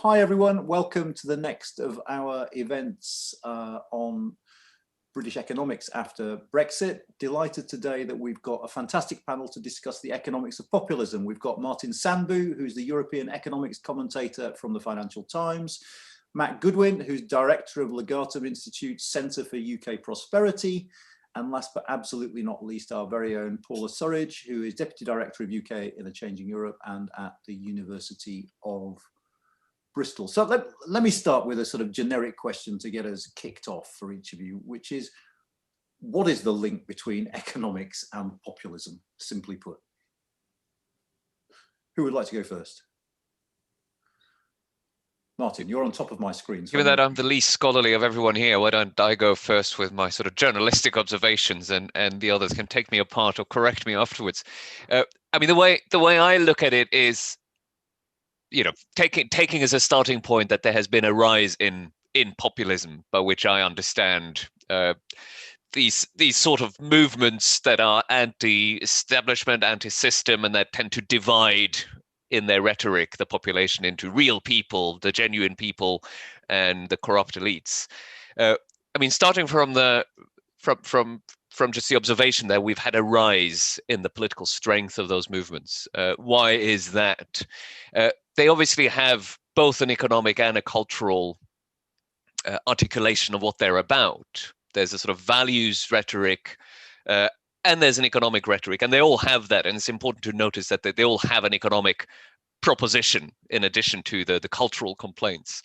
Hi everyone, welcome to the next of our events on British economics after Brexit. Delighted today that we've got a fantastic panel to discuss the economics of populism. We've got Martin Sandbu, who's the European economics commentator from the Financial Times, Matt Goodwin, who's director of Legatum Institute's Centre for UK Prosperity, and last but absolutely not least, our very own Paula Surridge, who is Deputy Director of UK in a Changing Europe and at the University of Bristol. So let me start with a sort of generic question to get us kicked off for each of you, which is, what is the link between economics and populism, simply put? Who would like to go first? Martin, you're on top of my screen. So given that I'm the least scholarly of everyone here, why don't I go first with my sort of journalistic observations, and the others can take me apart or correct me afterwards. I mean, the way I look at it is, you know, taking as a starting point that there has been a rise in populism, by which I understand these sort of movements that are anti-establishment, anti-system, and that tend to divide in their rhetoric the population into real people, the genuine people, and the corrupt elites. I mean, starting from just the observation that we've had a rise in the political strength of those movements. Why is that? They obviously have both an economic and a cultural articulation of what they're about. There's a sort of values rhetoric, and there's an economic rhetoric, and they all have that. And it's important to notice that they all have an economic proposition in addition to the cultural complaints.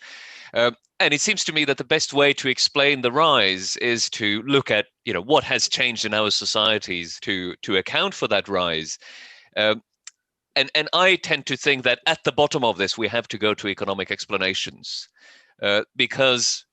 And it seems to me that the best way to explain the rise is to look at, you know, what has changed in our societies to account for that rise. And I tend to think that at the bottom of this, we have to go to economic explanations, because,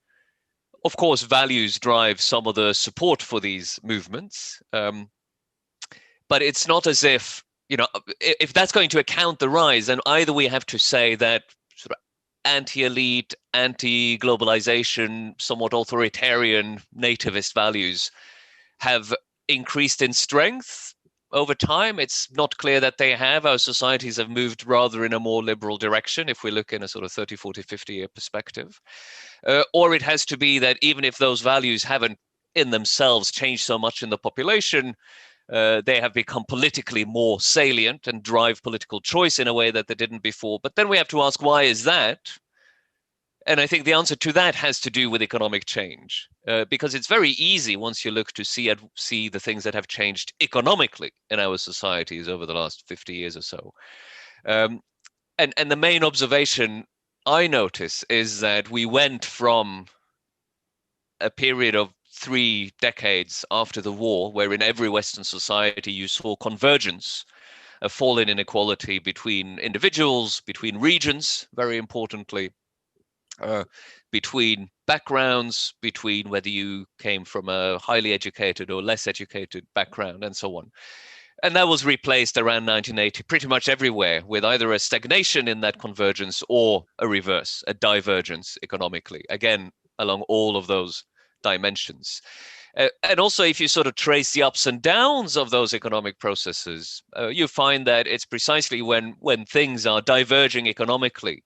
of course, values drive some of the support for these movements. But it's not as if, you know, if that's going to account the rise, then either we have to say that sort of anti-elite, anti-globalization, somewhat authoritarian nativist values have increased in strength over time. It's not clear that they have. Our societies have moved rather in a more liberal direction if we look in a sort of 30, 40, 50-year perspective. Or it has to be that even if those values haven't in themselves changed so much in the population, they have become politically more salient and drive political choice in a way that they didn't before. But then we have to ask, why is that? And I think the answer to that has to do with economic change, because it's very easy once you look to see the things that have changed economically in our societies over the last 50 years or so. And the main observation I notice is that we went from a period of 3 decades after the war, where in every Western society you saw convergence, a fall in inequality between individuals, between regions, very importantly, between backgrounds, between whether you came from a highly educated or less educated background, and so on. And that was replaced around 1980 pretty much everywhere with either a stagnation in that convergence or a reverse, a divergence economically, again, along all of those dimensions. And also, if you sort of trace the ups and downs of those economic processes, you find that it's precisely when things are diverging economically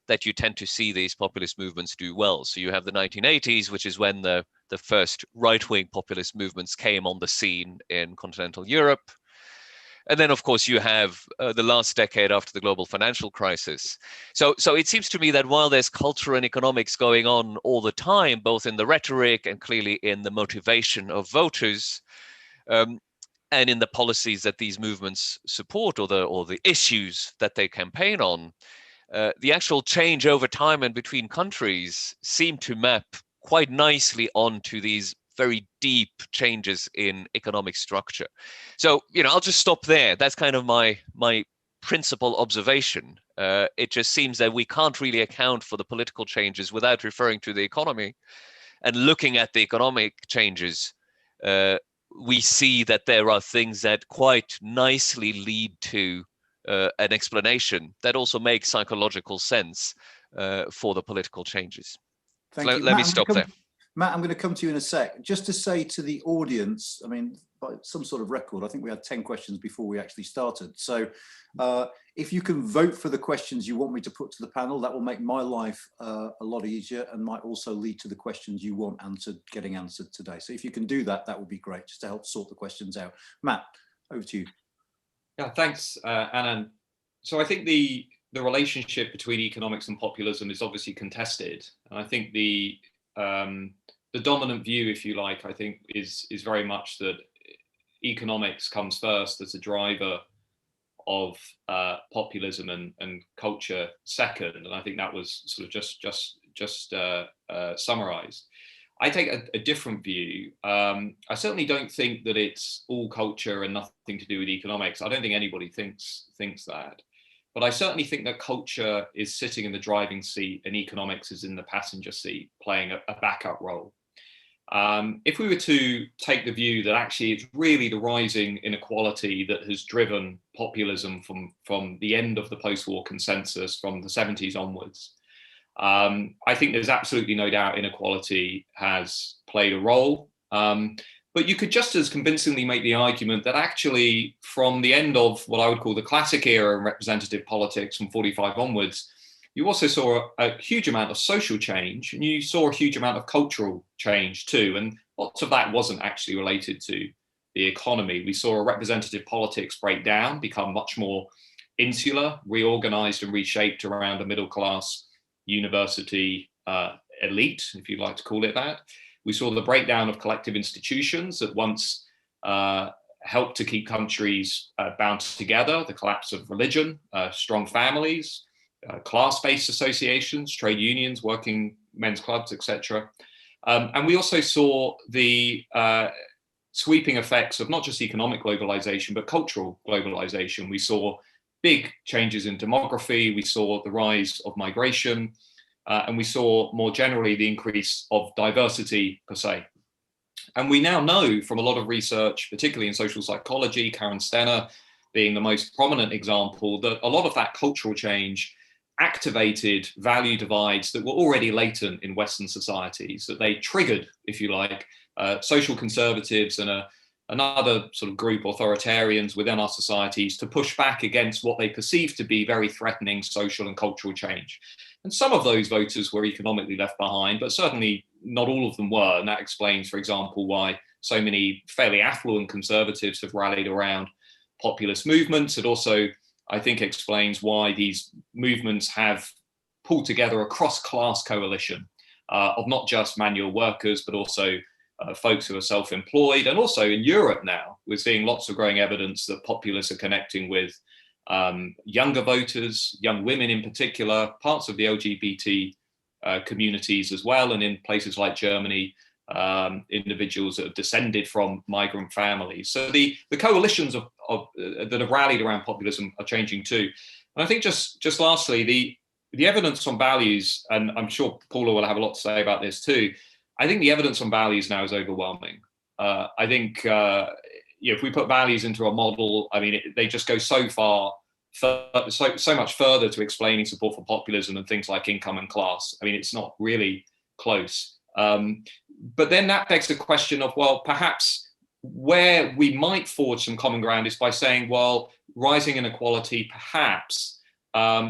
that you tend to see these populist movements do well. So you have the 1980s, which is when the first right-wing populist movements came on the scene in continental Europe. And then, of course, you have the last decade after the global financial crisis. So it seems to me that while there's culture and economics going on all the time, both in the rhetoric and clearly in the motivation of voters, and in the policies that these movements support, or the issues that they campaign on, the actual change over time and between countries seem to map quite nicely onto these very deep changes in economic structure. So, you know, I'll just stop there. That's kind of my principal observation. It just seems that we can't really account for the political changes without referring to the economy. And looking at the economic changes, we see that there are things that quite nicely lead to an explanation that also makes psychological sense for the political changes. Thank you. Let me stop there. Matt, I'm going to come to you in a sec. Just to say to the audience, I mean, by some sort of record, I think we had 10 questions before we actually started. So If you can vote for the questions you want me to put to the panel, that will make my life a lot easier and might also lead to the questions you want getting answered today. So if you can do that, that would be great, just to help sort the questions out. Matt, over to you. Yeah, thanks, Anand. So I think the relationship between economics and populism is obviously contested, and I think the dominant view, if you like, I think is very much that economics comes first as a driver of populism and culture second, and I think that was sort of just summarized. I take a different view. I certainly don't think that it's all culture and nothing to do with economics. I don't think anybody thinks that. But I certainly think that culture is sitting in the driving seat and economics is in the passenger seat, playing a backup role. If we were to take the view that actually it's really the rising inequality that has driven populism from the end of the post-war consensus from the 70s onwards, I think there's absolutely no doubt inequality has played a role. But you could just as convincingly make the argument that actually from the end of what I would call the classic era in representative politics from 45 onwards, you also saw a huge amount of social change, and you saw a huge amount of cultural change too. And lots of that wasn't actually related to the economy. We saw a representative politics break down, become much more insular, reorganized and reshaped around a middle class university elite, if you'd like to call it that. We saw the breakdown of collective institutions that once helped to keep countries bound together, the collapse of religion, strong families, class-based associations, trade unions, working men's clubs, etc. And we also saw the sweeping effects of not just economic globalization, but cultural globalization. We saw big changes in demography. We saw the rise of migration. And we saw more generally the increase of diversity per se. And we now know from a lot of research, particularly in social psychology, Karen Stenner being the most prominent example, that a lot of that cultural change activated value divides that were already latent in Western societies, that they triggered, if you like, social conservatives and another sort of group, authoritarians within our societies, to push back against what they perceived to be very threatening social and cultural change. And some of those voters were economically left behind, but certainly not all of them were. And that explains, for example, why so many fairly affluent conservatives have rallied around populist movements. It also, I think, explains why these movements have pulled together a cross-class coalition of not just manual workers, but also folks who are self-employed. And also in Europe now, we're seeing lots of growing evidence that populists are connecting with younger voters, young women in particular, parts of the LGBT communities as well. And in places like Germany, individuals that have descended from migrant families. So the coalitions that have rallied around populism are changing too. And I think just lastly, the evidence on values, and I'm sure Paula will have a lot to say about this too, I think the evidence on values now is overwhelming. I think if we put values into a model, I mean, they just go so far, so much further to explaining support for populism and things like income and class. I mean, it's not really close. But then that begs the question of, well, perhaps where we might forge some common ground is by saying, well, rising inequality perhaps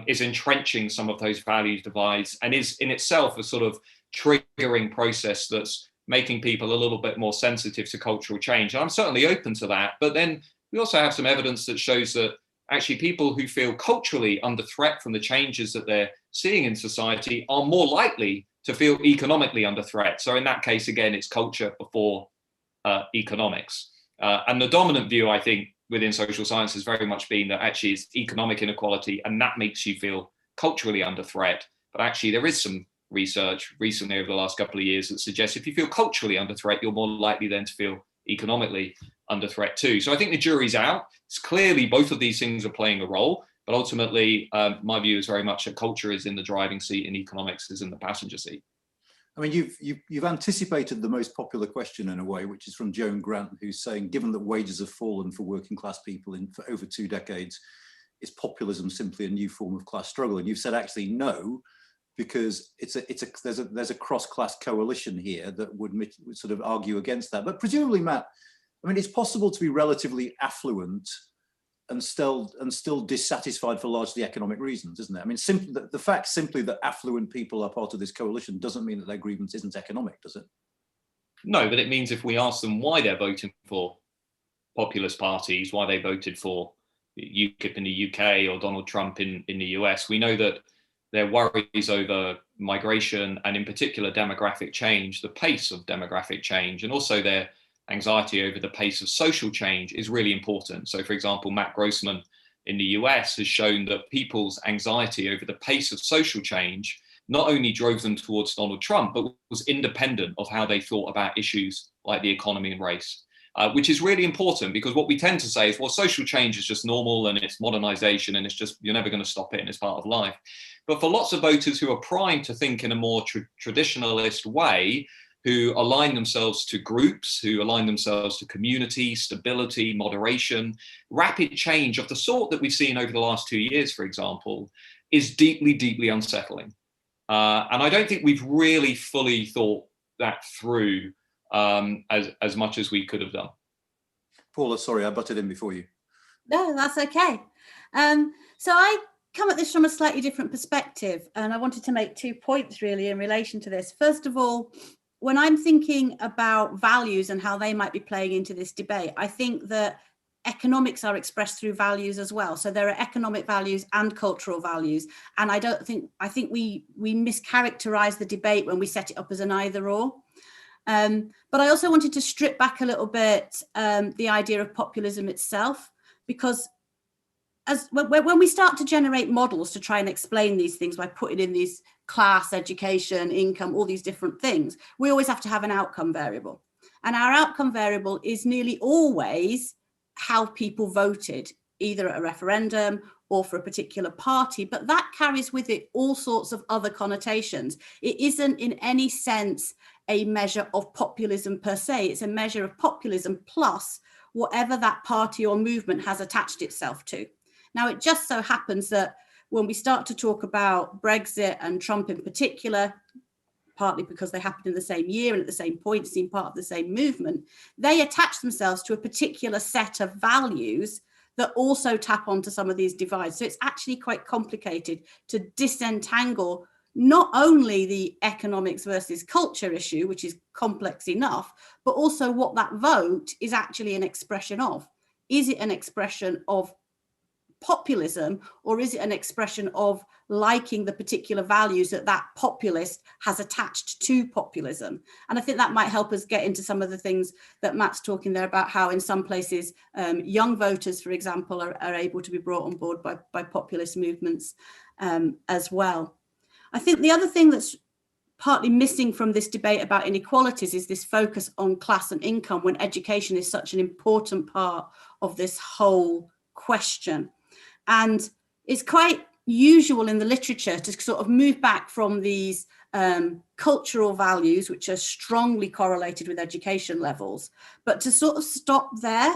is entrenching some of those values divides and is in itself a sort of triggering process that's making people a little bit more sensitive to cultural change. And I'm certainly open to that. But then we also have some evidence that shows that actually people who feel culturally under threat from the changes that they're seeing in society are more likely to feel economically under threat. So in that case, again, it's culture before economics. And the dominant view, I think, within social science has very much been that actually it's economic inequality and that makes you feel culturally under threat. But actually there is some research recently over the last couple of years that suggests if you feel culturally under threat, you're more likely then to feel economically under threat too. So I think the jury's out. It's clearly both of these things are playing a role, but ultimately my view is very much that culture is in the driving seat and economics is in the passenger seat. I mean, you've anticipated the most popular question in a way, which is from Joan Grant, who's saying, given that wages have fallen for working class people for over 2 decades, is populism simply a new form of class struggle? And you've said actually no, because there's a cross-class coalition here that would sort of argue against that. But presumably, Matt, I mean, it's possible to be relatively affluent and still dissatisfied for largely economic reasons, isn't it? I mean, simply the fact simply that affluent people are part of this coalition doesn't mean that their grievance isn't economic, does it? No, but it means if we ask them why they're voting for populist parties, why they voted for UKIP in the UK or Donald Trump in the US, we know that their worries over migration and in particular demographic change, the pace of demographic change, and also their anxiety over the pace of social change is really important. So for example, Matt Grossman in the US has shown that people's anxiety over the pace of social change not only drove them towards Donald Trump, but was independent of how they thought about issues like the economy and race. Which is really important, because what we tend to say is, well, social change is just normal and it's modernization and it's just, you're never going to stop it and it's part of life. But for lots of voters who are primed to think in a more traditionalist way, who align themselves to groups, who align themselves to community, stability, moderation, rapid change of the sort that we've seen over the last 2 years, for example, is deeply, deeply unsettling. And I don't think we've really fully thought that through as much as we could have done. Paula, sorry, I butted in before you. No, that's okay. So I come at this from a slightly different perspective, and I wanted to make 2 points really in relation to this. First of all, when I'm thinking about values and how they might be playing into this debate, I think that economics are expressed through values as well. So there are economic values and cultural values. And I think we mischaracterize the debate when we set it up as an either or. But I also wanted to strip back a little bit the idea of populism itself, because when we start to generate models to try and explain these things by putting in these class, education, income, all these different things, we always have to have an outcome variable. And our outcome variable is nearly always how people voted, either at a referendum or for a particular party, but that carries with it all sorts of other connotations. It isn't in any sense a measure of populism per se, it's a measure of populism plus whatever that party or movement has attached itself to. Now, it just so happens that when we start to talk about Brexit and Trump in particular, partly because they happened in the same year and at the same point, seem part of the same movement, they attach themselves to a particular set of values that also tap onto some of these divides. So it's actually quite complicated to disentangle not only the economics versus culture issue, which is complex enough, but also what that vote is actually an expression of. Is it an expression of populism, or is it an expression of liking the particular values that that populist has attached to populism? And I think that might help us get into some of the things that Matt's talking there about, how in some places young voters, for example, are able to be brought on board by populist movements as well. I think the other thing that's partly missing from this debate about inequalities is this focus on class and income, when education is such an important part of this whole question. And it's quite usual in the literature to sort of move back from these cultural values, which are strongly correlated with education levels, but to sort of stop there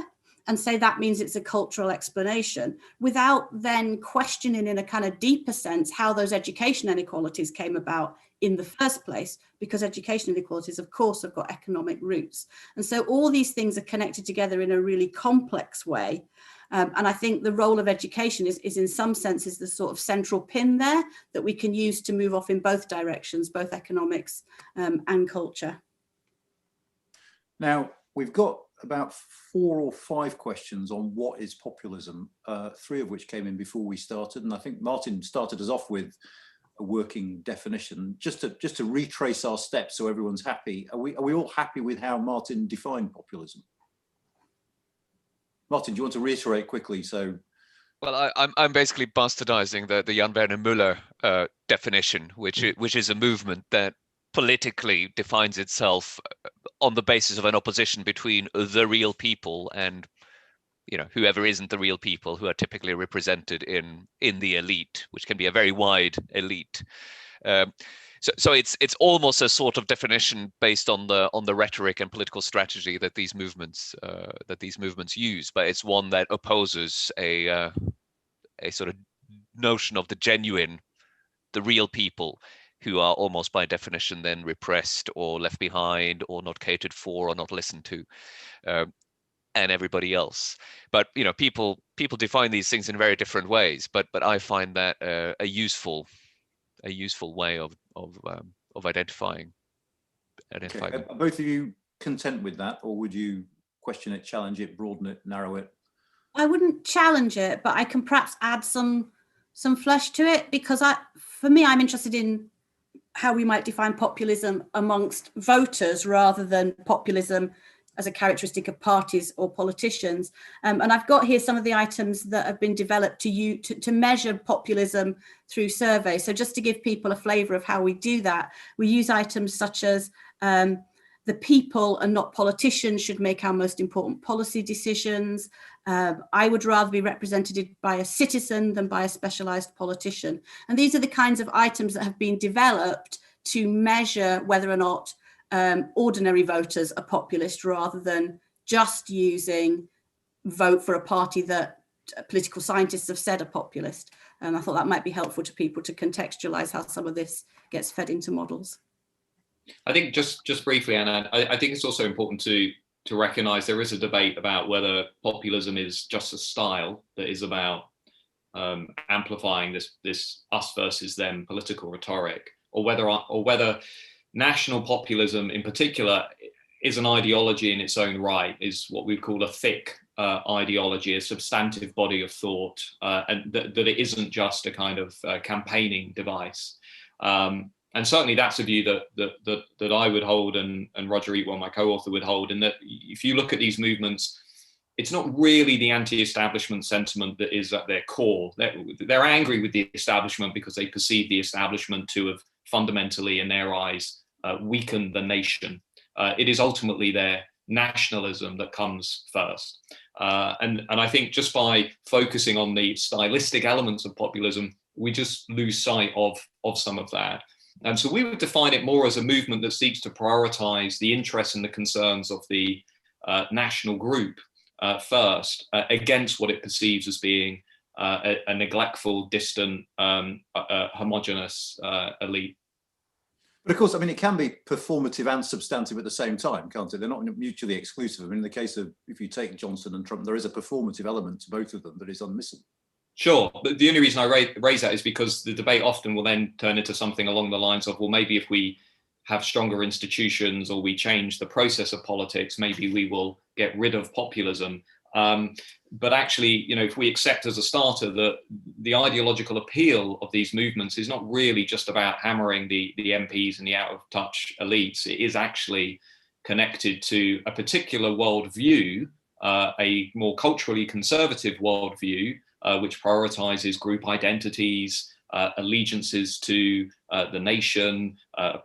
and say that means it's a cultural explanation, without then questioning in a kind of deeper sense how those education inequalities came about in the first place, because education inequalities, of course, have got economic roots. And so all these things are connected together in a really complex way. And I think the role of education is in some senses the sort of central pin there that we can use to move off in both directions, both economics and culture. Now, we've got about 4 or 5 questions on what is populism, 3 of which came in before we started. And I think Martin started us off with a working definition. Just to retrace our steps so everyone's happy, are we all happy with how Martin defined populism? Martin, do you want to reiterate quickly? Well, I'm basically bastardizing the Jan Werner Müller definition, which is a movement that politically defines itself on the basis of an opposition between the real people and, you know, whoever isn't the real people, who are typically represented in the elite, which can be a very wide elite. So it's almost a sort of definition based on the rhetoric and political strategy that these movements use, but it's one that opposes a sort of notion of the genuine, the real people, who are almost by definition then repressed or left behind or not catered for or not listened to, and everybody else. But you know, people people define these things in very different ways, but I find that a useful way of identifying Okay. them. Are both of you content with that, or would you question it, challenge it, broaden it, narrow it? I wouldn't challenge it, but I can perhaps add some flesh to it, because for me, I'm interested in how we might define populism amongst voters rather than populism as a characteristic of parties or politicians. And I've got here some of the items that have been developed to measure populism through surveys. So just to give people a flavour of how we do that, we use items such as the people and not politicians should make our most important policy decisions. I would rather be represented by a citizen than by a specialised politician. And these are the kinds of items that have been developed to measure whether or not ordinary voters are populist, rather than just using vote for a party that political scientists have said are populist. And I thought that might be helpful to people to contextualise how some of this gets fed into models. I think just briefly, Anand, I think it's also important to recognise there is a debate about whether populism is just a style that is about amplifying this us versus them political rhetoric, or whether national populism in particular is an ideology in its own right, is what we call a thick ideology, a substantive body of thought, and that it isn't just a kind of campaigning device. And certainly that's a view that I would hold, and Roger Eatwell, my co-author, would hold, and that if you look at these movements, it's not really the anti-establishment sentiment that is at their core. They're angry with the establishment because they perceive the establishment to have fundamentally, in their eyes, weakened the nation. It is ultimately their nationalism that comes first. And I think just by focusing on the stylistic elements of populism, we just lose sight of some of that. And so we would define it more as a movement that seeks to prioritize the interests and the concerns of the national group first, against what it perceives as being a neglectful, distant, homogenous elite. But of course, I mean, it can be performative and substantive at the same time, can't it? They're not mutually exclusive. I mean, in the case of, if you take Johnson and Trump, there is a performative element to both of them that is unmissable. Sure, but the only reason I raise that is because the debate often will then turn into something along the lines of, well, maybe if we have stronger institutions or we change the process of politics, maybe we will get rid of populism. But actually, if we accept as a starter that the ideological appeal of these movements is not really just about hammering the MPs and the out-of-touch elites, it is actually connected to a particular worldview, a more culturally conservative worldview, which prioritizes group identities, allegiances to the nation, a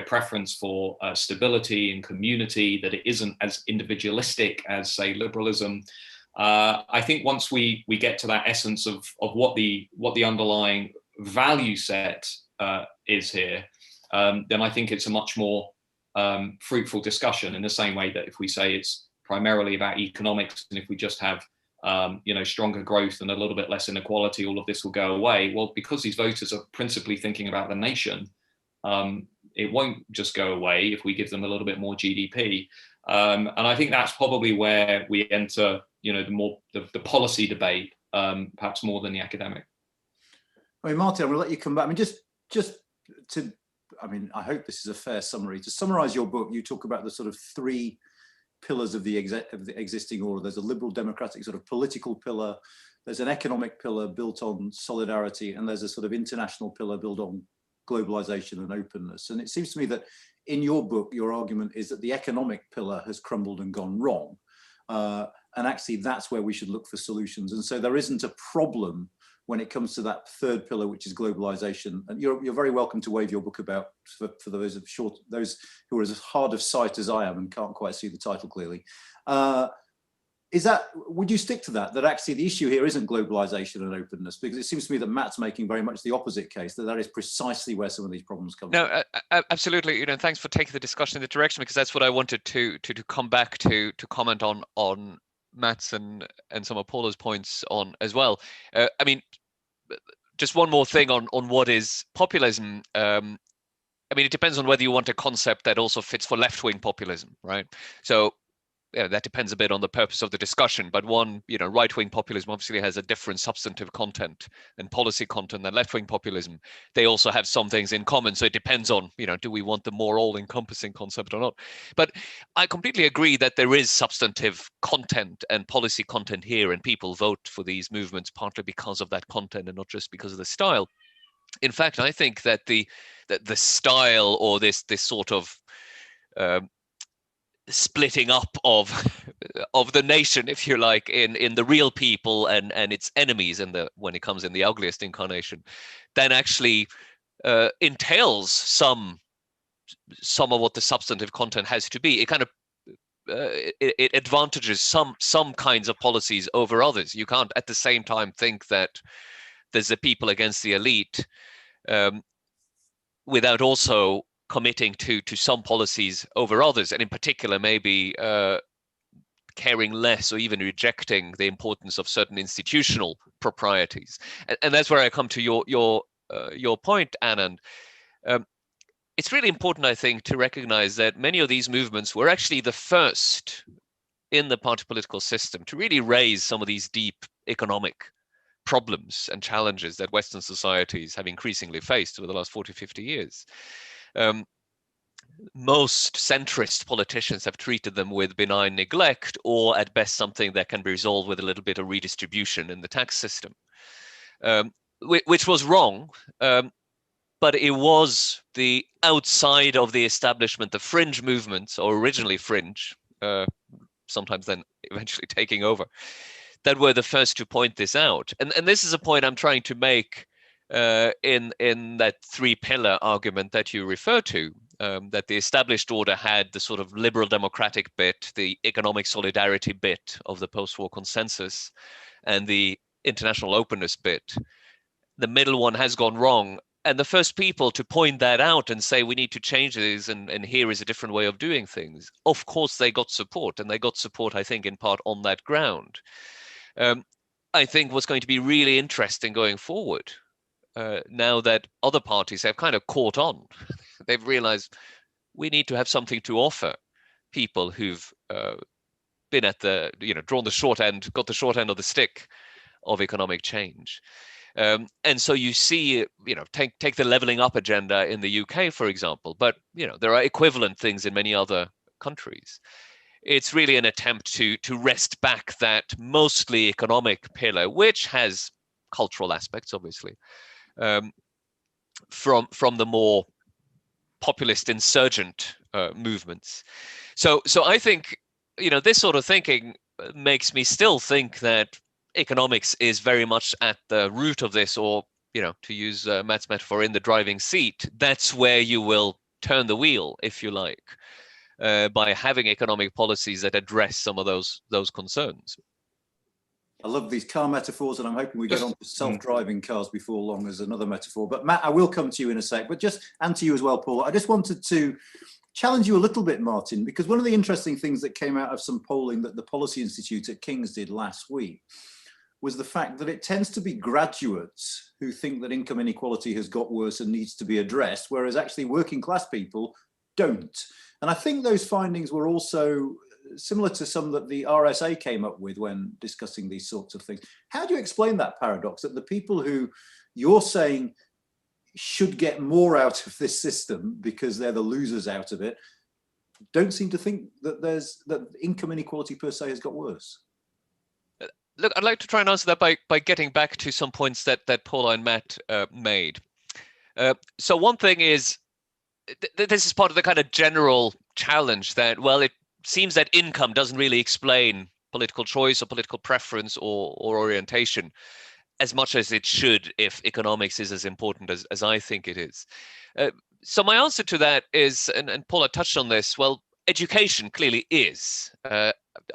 preference for stability and community, that it isn't as individualistic as, say, liberalism. I think once we get to that essence of what the underlying value set is here, then I think it's a much more fruitful discussion, in the same way that if we say it's primarily about economics, and if we just have stronger growth and a little bit less inequality, all of this will go away. Well, because these voters are principally thinking about the nation, it won't just go away if we give them a little bit more GDP. And I think that's probably where we enter, the policy debate, perhaps more than the academic. I mean, Martin, I'm going to let you come back. I mean, just to, I hope this is a fair summary. To summarize your book, you talk about the sort of three pillars of the existing order. There's a liberal democratic sort of political pillar, there's an economic pillar built on solidarity, and there's a sort of international pillar built on globalization and openness. And it seems to me that in your book, your argument is that the economic pillar has crumbled and gone wrong. And actually that's where we should look for solutions. And so there isn't a problem when it comes to that third pillar, which is globalization. And you're very welcome to wave your book about for those who are as hard of sight as I am and can't quite see the title clearly. Would you stick to that actually the issue here isn't globalization and openness? Because it seems to me that Matt's making very much the opposite case, that is precisely where some of these problems come from. No, absolutely. Thanks for taking the discussion in the direction, because that's what I wanted to come back to comment on Matt's and some of Paula's points on as well. Just one more thing on what is populism. It depends on whether you want a concept that also fits for left-wing populism, right? So that depends a bit on the purpose of the discussion, but one, right-wing populism obviously has a different substantive content and policy content than left-wing populism. They also have some things in common, so it depends on, do we want the more all-encompassing concept or not? But I completely agree that there is substantive content and policy content here, and people vote for these movements partly because of that content and not just because of the style. In fact, I think that the style, or this sort of splitting up of the nation, if you like, in the real people and its enemies, when it comes in the ugliest incarnation, then actually entails some of what the substantive content has to be. It kind of it advantages some kinds of policies over others. You can't at the same time think that there's the people against the elite without also committing to some policies over others, and in particular maybe caring less or even rejecting the importance of certain institutional proprieties. And that's where I come to your point, Anand. It's really important, I think, to recognize that many of these movements were actually the first in the party political system to really raise some of these deep economic problems and challenges that Western societies have increasingly faced over the last 40, 50 years. Most centrist politicians have treated them with benign neglect, or at best something that can be resolved with a little bit of redistribution in the tax system, which was wrong. But it was the outside of the establishment, the fringe movements, or originally fringe, sometimes then eventually taking over, that were the first to point this out. And this is a point I'm trying to make in that three-pillar argument that you refer to, that the established order had the sort of liberal democratic bit, the economic solidarity bit of the post-war consensus, and the international openness bit. The middle one has gone wrong. And the first people to point that out and say we need to change this, and here is a different way of doing things, of course they got support, and they got support, I think, in part on that ground. I think what's going to be really interesting going forward, now that other parties have kind of caught on, they've realized we need to have something to offer people who've been at the, drawn the short end, got the short end of the stick of economic change. And so you see, take the leveling up agenda in the UK, for example, but, there are equivalent things in many other countries. It's really an attempt to wrest back that mostly economic pillar, which has cultural aspects, obviously, from the more populist insurgent movements. So I think, this sort of thinking makes me still think that economics is very much at the root of this, or, to use Matt's metaphor, in the driving seat. That's where you will turn the wheel, if you like, by having economic policies that address some of those concerns. I love these car metaphors, and I'm hoping we get on to self-driving cars before long as another metaphor. But Matt, I will come to you in a sec, and to you as well, Paula. I just wanted to challenge you a little bit, Martin, because one of the interesting things that came out of some polling that the Policy Institute at King's did last week was the fact that it tends to be graduates who think that income inequality has got worse and needs to be addressed, whereas actually working class people don't. And I think those findings were also similar to some that the RSA came up with when discussing these sorts of things. How do you explain that paradox, that the people who you're saying should get more out of this system because they're the losers out of it, don't seem to think that that income inequality per se has got worse? Look, I'd like to try and answer that by getting back to some points that Paula and Matt made. So one thing is, this is part of the kind of general challenge that, well, it seems that income doesn't really explain political choice or political preference or orientation as much as it should, if economics is as important as I think it is. So my answer to that is, and Paula touched on this, well, education clearly is.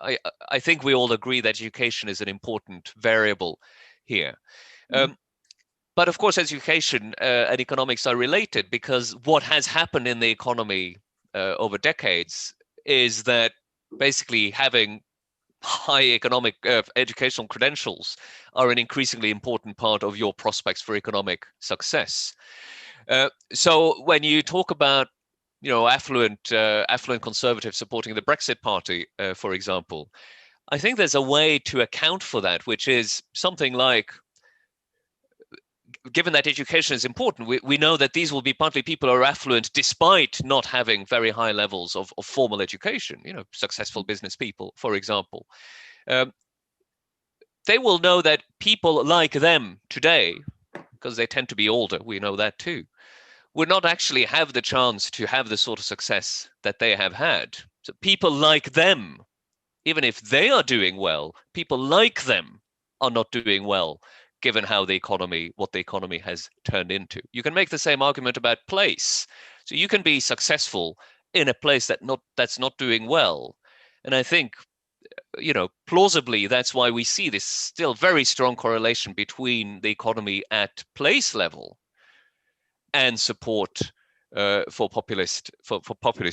I think we all agree that education is an important variable here. But of course, education and economics are related, because what has happened in the economy over decades is that basically having high economic educational credentials are an increasingly important part of your prospects for economic success. So when you talk about affluent conservatives supporting the Brexit party, for example. I think there's a way to account for that, which is something like, given that education is important, we know that these will be partly people who are affluent despite not having very high levels of formal education, successful business people, for example. They will know that people like them today, because they tend to be older, we know that too, would not actually have the chance to have the sort of success that they have had. So people like them, even if they are doing well, people like them are not doing well, given how what the economy has turned into. You can make the same argument about place. So you can be successful in a place that's not doing well. And I think, plausibly, that's why we see this still very strong correlation between the economy at place level and support for populist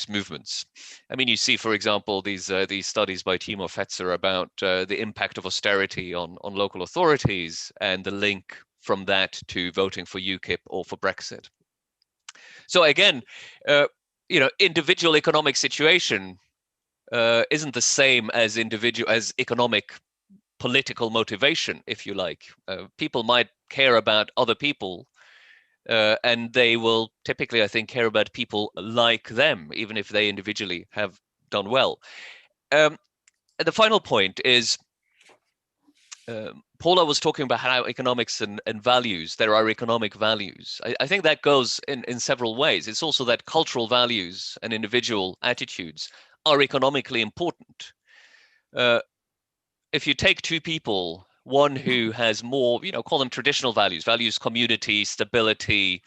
movements. I mean, you see, for example, these studies by Timo Fetzer about the impact of austerity on local authorities and the link from that to voting for UKIP or for Brexit. So again, individual economic situation isn't the same as economic political motivation, if you like. People might care about other people, and they will typically, I think, care about people like them, even if they individually have done well. And the final point is, Paula was talking about how economics and values, there are economic values. I think that goes in several ways. It's also that cultural values and individual attitudes are economically important. If you take two people, one who has more, call them traditional values, community, stability,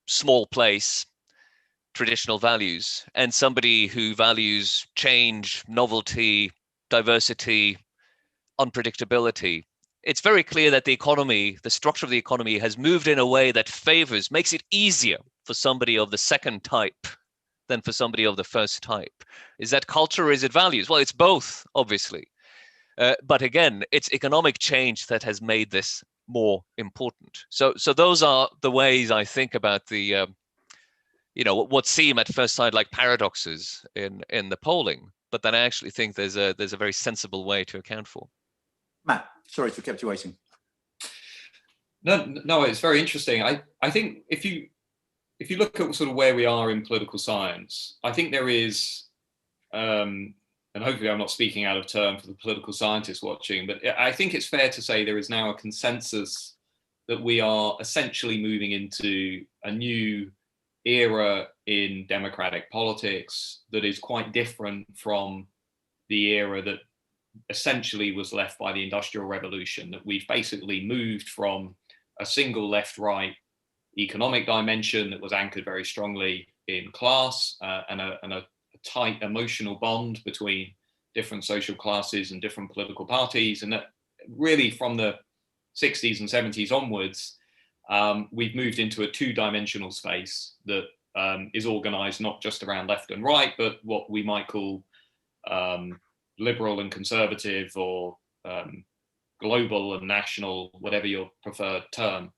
small place, traditional values, and somebody who values change, novelty, diversity, unpredictability, it's very clear that the structure of the economy has moved in a way that makes it easier for somebody of the second type than for somebody of the first type. Is that culture or is it values? Well, it's both, obviously. But again, it's economic change that has made this more important. So those are the ways I think about the, what seem at first sight like paradoxes in the polling, but then I actually think there's a very sensible way to account for. Matt, sorry to have kept you waiting. No, it's very interesting. I think if you look at sort of where we are in political science, I think there is, and hopefully I'm not speaking out of turn for the political scientists watching, but I think it's fair to say there is now a consensus that we are essentially moving into a new era in democratic politics that is quite different from the era that essentially was left by the Industrial Revolution, that we've basically moved from a single left-right economic dimension that was anchored very strongly in class and a tight emotional bond between different social classes and different political parties, and that really from the 60s and 70s onwards, we've moved into a two-dimensional space that is organized not just around left and right, but what we might call liberal and conservative, or global and national, whatever your preferred term.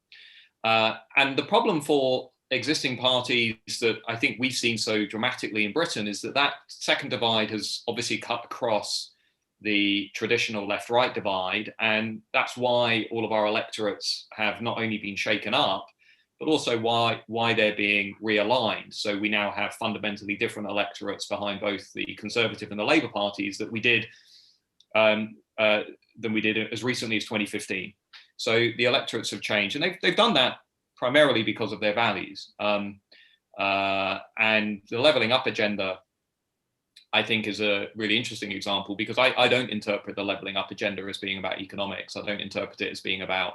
And the problem for existing parties that I think we've seen so dramatically in Britain is that second divide has obviously cut across the traditional left-right divide, and that's why all of our electorates have not only been shaken up, but also why they're being realigned. So we now have fundamentally different electorates behind both the Conservative and the Labour parties than we did as recently as 2015. So the electorates have changed, and they've done that primarily because of their values. And the levelling up agenda, I think, is a really interesting example, because I don't interpret the levelling up agenda as being about economics. I don't interpret it as being about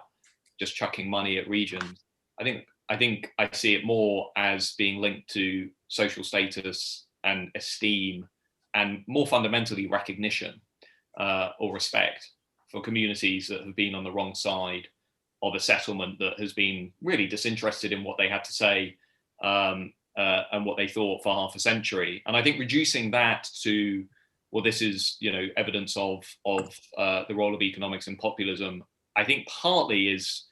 just chucking money at regions. I think I see it more as being linked to social status and esteem, and more fundamentally recognition or respect for communities that have been on the wrong side of a settlement that has been really disinterested in what they had to say and what they thought for half a century. And I think reducing that to, well, this is, evidence of the role of economics and populism, I think partly is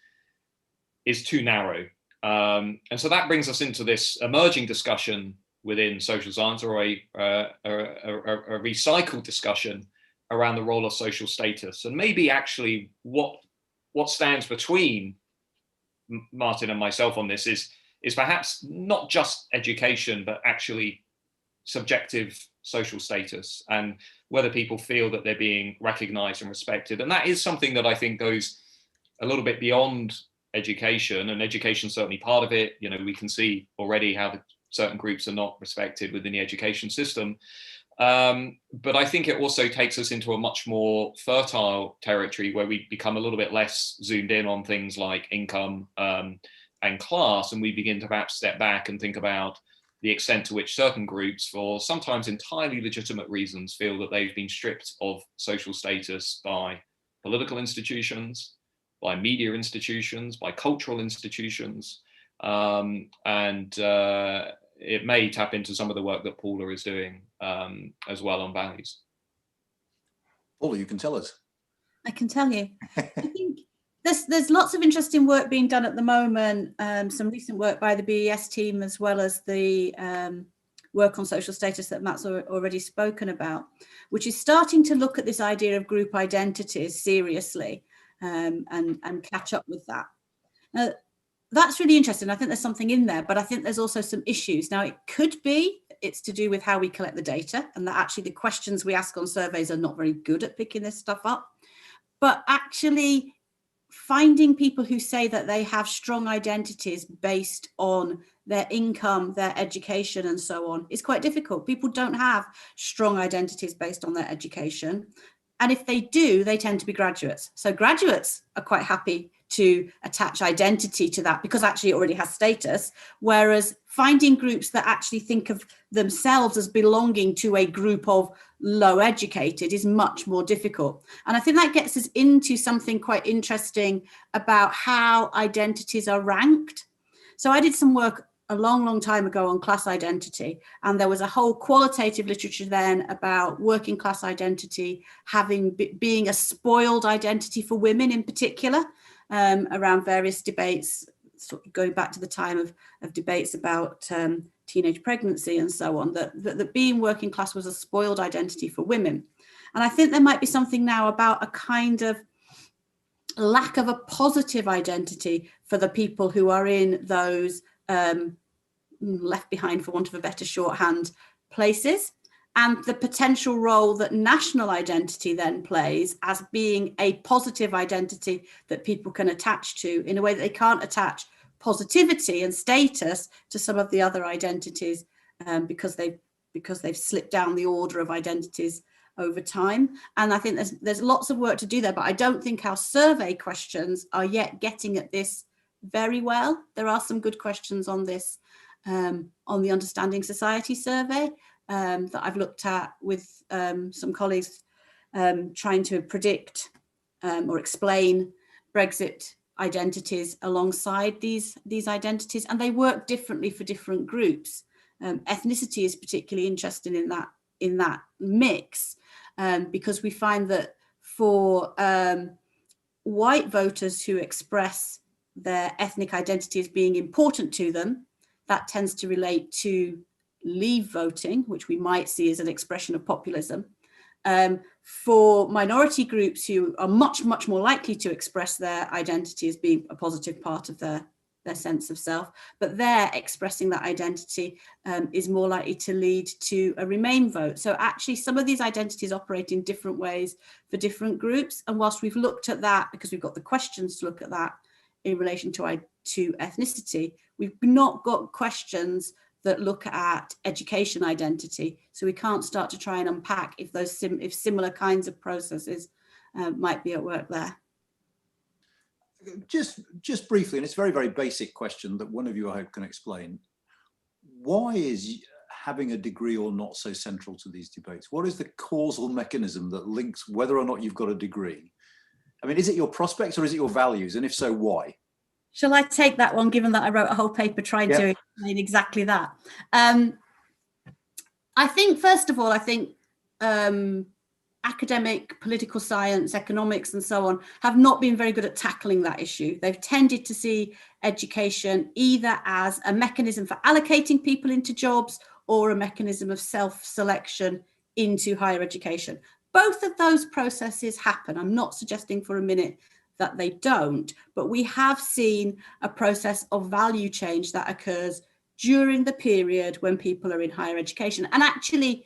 too narrow. And so that brings us into this emerging discussion within social science, or a recycled discussion around the role of social status. And maybe actually what stands between Martin and myself on this is perhaps not just education, but actually subjective social status, and whether people feel that they're being recognized and respected. And that is something that I think goes a little bit beyond education, and education certainly part of it. You know, we can see already how certain groups are not respected within the education system. But I think it also takes us into a much more fertile territory where we become a little bit less zoomed in on things like income and class, and we begin to perhaps step back and think about the extent to which certain groups, for sometimes entirely legitimate reasons, feel that they've been stripped of social status by political institutions, by media institutions, by cultural institutions, and it may tap into some of the work that Paula is doing as well on values. Paula, you can tell us. I can tell you. I think there's lots of interesting work being done at the moment, some recent work by the BES team, as well as the work on social status that Matt's already spoken about, which is starting to look at this idea of group identities seriously and catch up with that. That's really interesting. I think there's something in there, but I think there's also some issues. Now, it could be it's to do with how we collect the data, and that actually the questions we ask on surveys are not very good at picking this stuff up. But actually finding people who say that they have strong identities based on their income, their education, and so on is quite difficult. People don't have strong identities based on their education. And if they do, they tend to be graduates. So graduates are quite happy to attach identity to that because actually it already has status, whereas finding groups that actually think of themselves as belonging to a group of low educated is much more difficult. And I think that gets us into something quite interesting about how identities are ranked. So I did some work a long time ago on class identity, and there was a whole qualitative literature then about working class identity being a spoiled identity for women in particular, around various debates, sort of going back to the time of debates about teenage pregnancy and so on, that being working class was a spoiled identity for women. And I think there might be something now about a kind of lack of a positive identity for the people who are in those left behind, for want of a better shorthand, places, and the potential role that national identity then plays as being a positive identity that people can attach to in a way that they can't attach positivity and status to some of the other identities because they've slipped down the order of identities over time. And I think there's lots of work to do there, but I don't think our survey questions are yet getting at this very well. There are some good questions on this on the Understanding Society survey that I've looked at with some colleagues trying to predict or explain Brexit identities alongside these identities, and they work differently for different groups. Ethnicity is particularly interesting in that mix because we find that for white voters who express their ethnic identity as being important to them, that tends to relate to leave voting, which we might see as an expression of populism. For minority groups who are much more likely to express their identity as being a positive part of their sense of self, but they're expressing that identity is more likely to lead to a Remain vote. So actually some of these identities operate in different ways for different groups. And whilst we've looked at that, because we've got the questions to look at that in relation to ethnicity, we've not got questions that look at education identity. So we can't start to try and unpack if if similar kinds of processes might be at work there. Just briefly, and it's a very basic question that one of you I hope can explain. Why is having a degree or not so central to these debates? What is the causal mechanism that links whether or not you've got a degree? I mean, is it your prospects or is it your values? And if so, why? Shall I take that one, given that I wrote a whole paper trying to explain exactly that? I think, first of all, academic, political science, economics, and so on have not been very good at tackling that issue. They've tended to see education either as a mechanism for allocating people into jobs or a mechanism of self-selection into higher education. Both of those processes happen. I'm not suggesting for a minute that they don't, but we have seen a process of value change that occurs during the period when people are in higher education. And actually,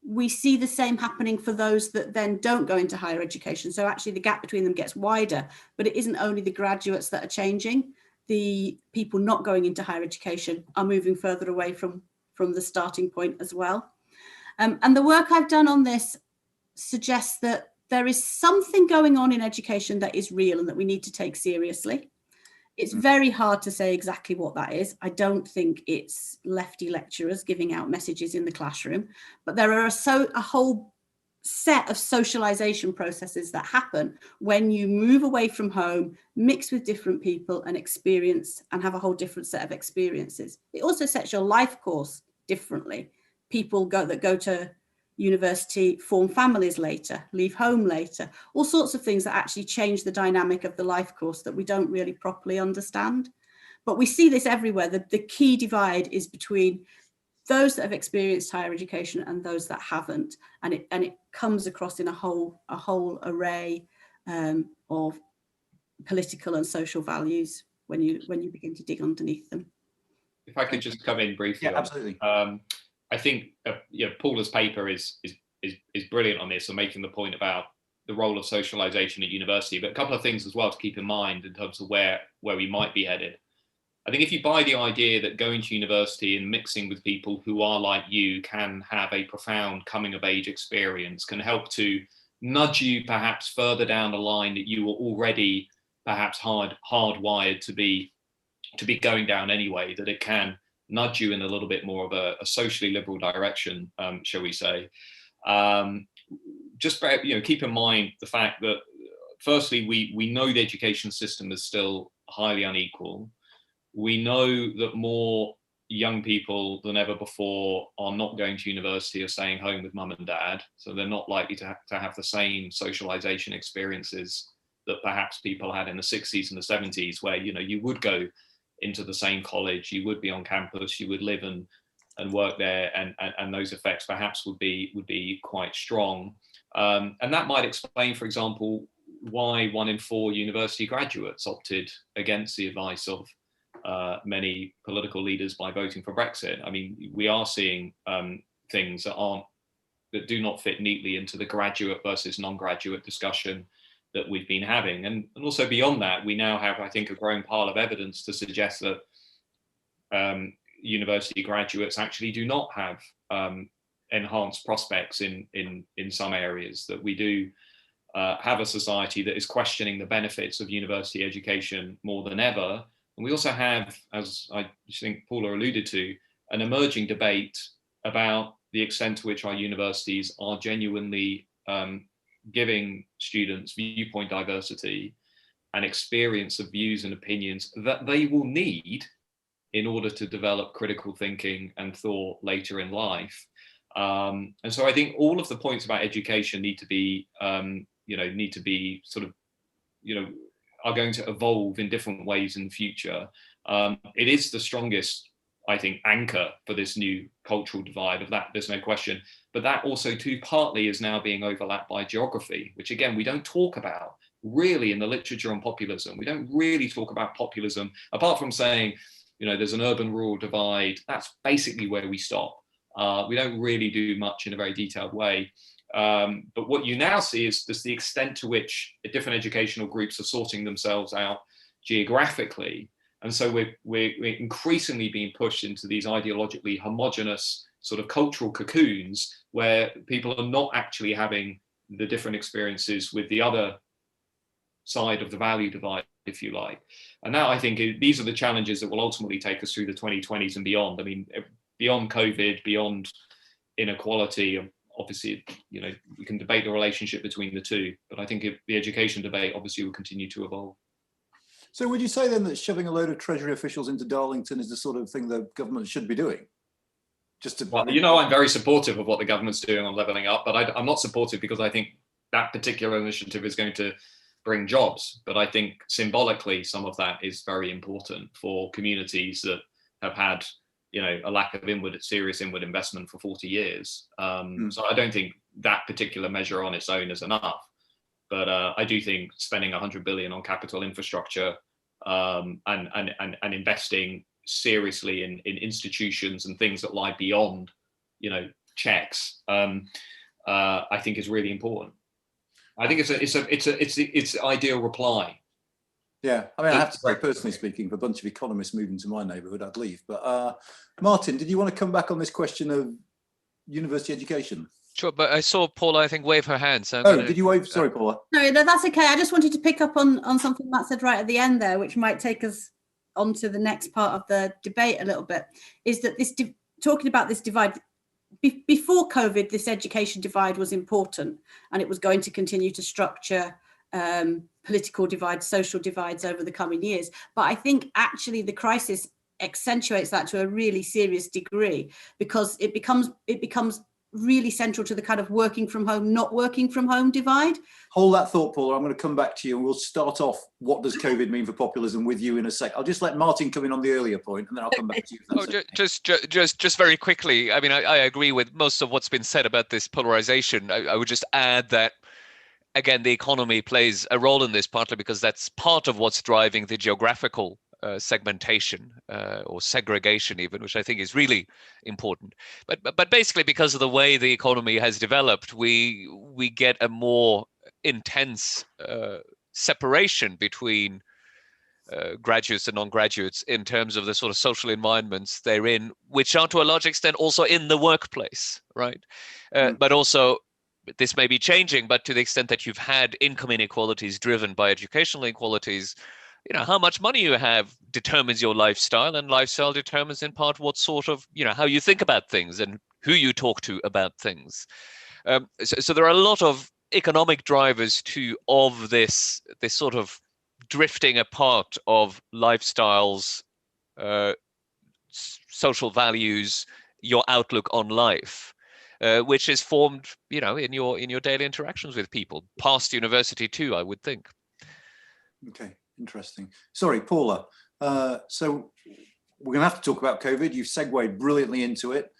we see the same happening for those that then don't go into higher education. So actually the gap between them gets wider, but it isn't only the graduates that are changing. The people not going into higher education are moving further away from the starting point as well. And the work I've done on this suggests that there is something going on in education that is real and that we need to take seriously. It's very hard to say exactly what that is. I don't think it's lefty lecturers giving out messages in the classroom, but there are a whole set of socialization processes that happen when you move away from home, mix with different people and experience and have a whole different set of experiences. It also sets your life course differently. People that go to university form families later, leave home later, all sorts of things that actually change the dynamic of the life course that we don't really properly understand. But we see this everywhere. The key divide is between those that have experienced higher education and those that haven't, and it comes across in a whole array of political and social values when you begin to dig underneath them. If I could just come in briefly. Yeah, absolutely. I think Paula's paper is brilliant on this, and making the point about the role of socialization at university, but a couple of things as well to keep in mind in terms of where we might be headed. I think if you buy the idea that going to university and mixing with people who are like you can have a profound coming of age experience, can help to nudge you perhaps further down the line that you were already perhaps hardwired to be going down anyway, that it can nudge you in a little bit more of a socially liberal direction, shall we say. Just keep in mind the fact that firstly, we know the education system is still highly unequal. We know that more young people than ever before are not going to university or staying home with mum and dad. So they're not likely to have the same socialization experiences that perhaps people had in the 60s and the 70s, where, you would go into the same college, you would be on campus, you would live and work there, and those effects perhaps would be quite strong. And that might explain, for example, why 1 in 4 university graduates opted against the advice of many political leaders by voting for Brexit. I mean, we are seeing things that do not fit neatly into the graduate versus non-graduate discussion that we've been having. And also beyond that, we now have, I think, a growing pile of evidence to suggest that university graduates actually do not have enhanced prospects in some areas, that we do have a society that is questioning the benefits of university education more than ever. And we also have, as I think Paula alluded to, an emerging debate about the extent to which our universities are genuinely giving students viewpoint diversity and experience of views and opinions that they will need in order to develop critical thinking and thought later in life. And so I think all of the points about education need to be are going to evolve in different ways in the future. It is the strongest, I think, anchor for this new cultural divide. Of that, there's no question. But that also too partly is now being overlapped by geography, which again, we don't talk about really in the literature on populism. We don't really talk about populism, apart from saying, there's an urban-rural divide. That's basically where we stop. We don't really do much in a very detailed way. But what you now see is just the extent to which different educational groups are sorting themselves out geographically. And so we're increasingly being pushed into these ideologically homogenous sort of cultural cocoons where people are not actually having the different experiences with the other side of the value divide, if you like. And now I think these are the challenges that will ultimately take us through the 2020s and beyond. I mean, beyond COVID, beyond inequality, obviously, you can debate the relationship between the two, but I think the education debate obviously will continue to evolve. So would you say then that shoving a load of Treasury officials into Darlington is the sort of thing the government should be doing? Well, I'm very supportive of what the government's doing on levelling up, but I'm not supportive because I think that particular initiative is going to bring jobs. But I think symbolically, some of that is very important for communities that have had a lack of serious inward investment for 40 years. So I don't think that particular measure on its own is enough. But I do think spending 100 billion on capital infrastructure and investing seriously in institutions and things that lie beyond, checks, I think is really important. I think it's the ideal reply. Yeah, I mean, I have to say, personally speaking, if a bunch of economists moved into my neighbourhood, I'd leave. But Martin, did you want to come back on this question of university education? Sure, but I saw Paula, I think, wave her hand. So did you wave? Sorry, Paula. No, that's okay. I just wanted to pick up on something Matt said right at the end there, which might take us on to the next part of the debate a little bit, is that talking about this divide, before COVID, this education divide was important, and it was going to continue to structure political divides, social divides over the coming years. But I think actually the crisis accentuates that to a really serious degree, because it becomes really central to the kind of working from home, not working from home divide. Hold that thought, Paula. I'm going to come back to you, and we'll start off what does COVID mean for populism with you in a sec. I'll just let Martin come in on the earlier point, and then I'll come back to you. Just very quickly. I mean, I agree with most of what's been said about this polarization. I would just add that, again, the economy plays a role in this, partly because that's part of what's driving the geographical segmentation or segregation even, which I think is really important. But basically, because of the way the economy has developed, we get a more intense separation between graduates and non-graduates in terms of the sort of social environments they're in, which are to a large extent also in the workplace, right? But also, this may be changing, but to the extent that you've had income inequalities driven by educational inequalities, how much money you have determines your lifestyle, and lifestyle determines in part what sort of, how you think about things and who you talk to about things. So there are a lot of economic drivers of this sort of drifting apart of lifestyles, social values, your outlook on life. Which is formed, in your daily interactions with people, past university too, I would think. Okay, interesting. Sorry, Paula. So we're going to have to talk about COVID. You've segued brilliantly into it.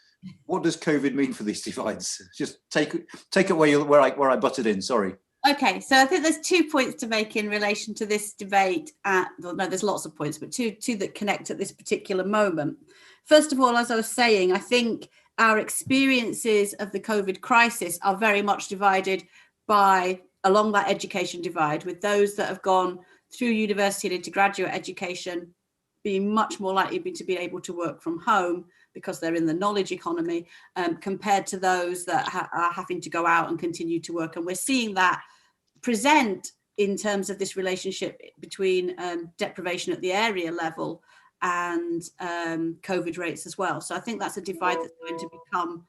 What does COVID mean for these divides? Just take it where I butted in. Sorry. Okay, so I think there's 2 points to make in relation to this debate. There's lots of points, but two that connect at this particular moment. First of all, as I was saying, I think our experiences of the COVID crisis are very much divided along that education divide, with those that have gone through university and into graduate education being much more likely to be able to work from home because they're in the knowledge economy, compared to those that are having to go out and continue to work. And we're seeing that present in terms of this relationship between deprivation at the area level and COVID rates as well. So I think that's a divide that's going to become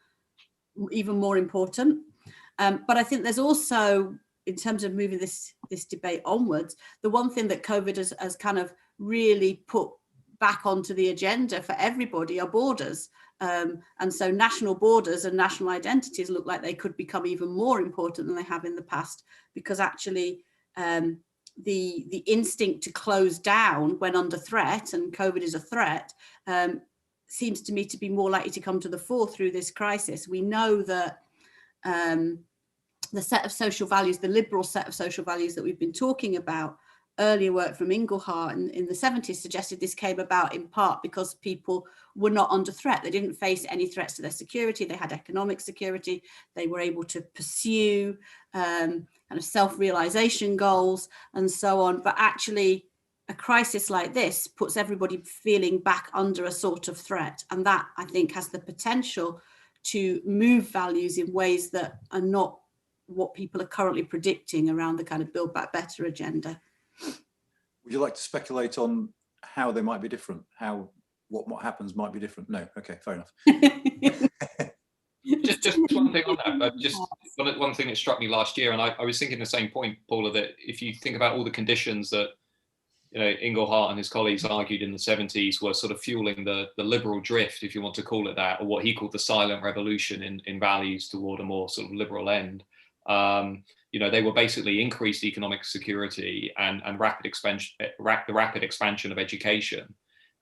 even more important. But I think there's also, in terms of moving this debate onwards, the one thing that COVID has kind of really put back onto the agenda for everybody are borders. And so national borders and national identities look like they could become even more important than they have in the past, because actually the instinct to close down when under threat, and COVID is a threat, seems to me to be more likely to come to the fore through this crisis. We know that the set of social values, the liberal set of social values that we've been talking about, earlier work from Inglehart in the 70s suggested this came about in part because people were not under threat. They didn't face any threats to their security. They had economic security. They were able to pursue kind of self-realization goals and so on. But actually, a crisis like this puts everybody feeling back under a sort of threat. And that, I think, has the potential to move values in ways that are not what people are currently predicting around the kind of Build Back Better agenda. Would you like to speculate on how they might be different? How what happens might be different? No. Okay, fair enough. just one thing on that. Just one thing that struck me last year, and I was thinking the same point, Paula, that if you think about all the conditions that Inglehart and his colleagues argued in the 70s were sort of fueling the liberal drift, if you want to call it that, or what he called the silent revolution in values toward a more sort of liberal end. They were basically increased economic security and rapid expansion of education.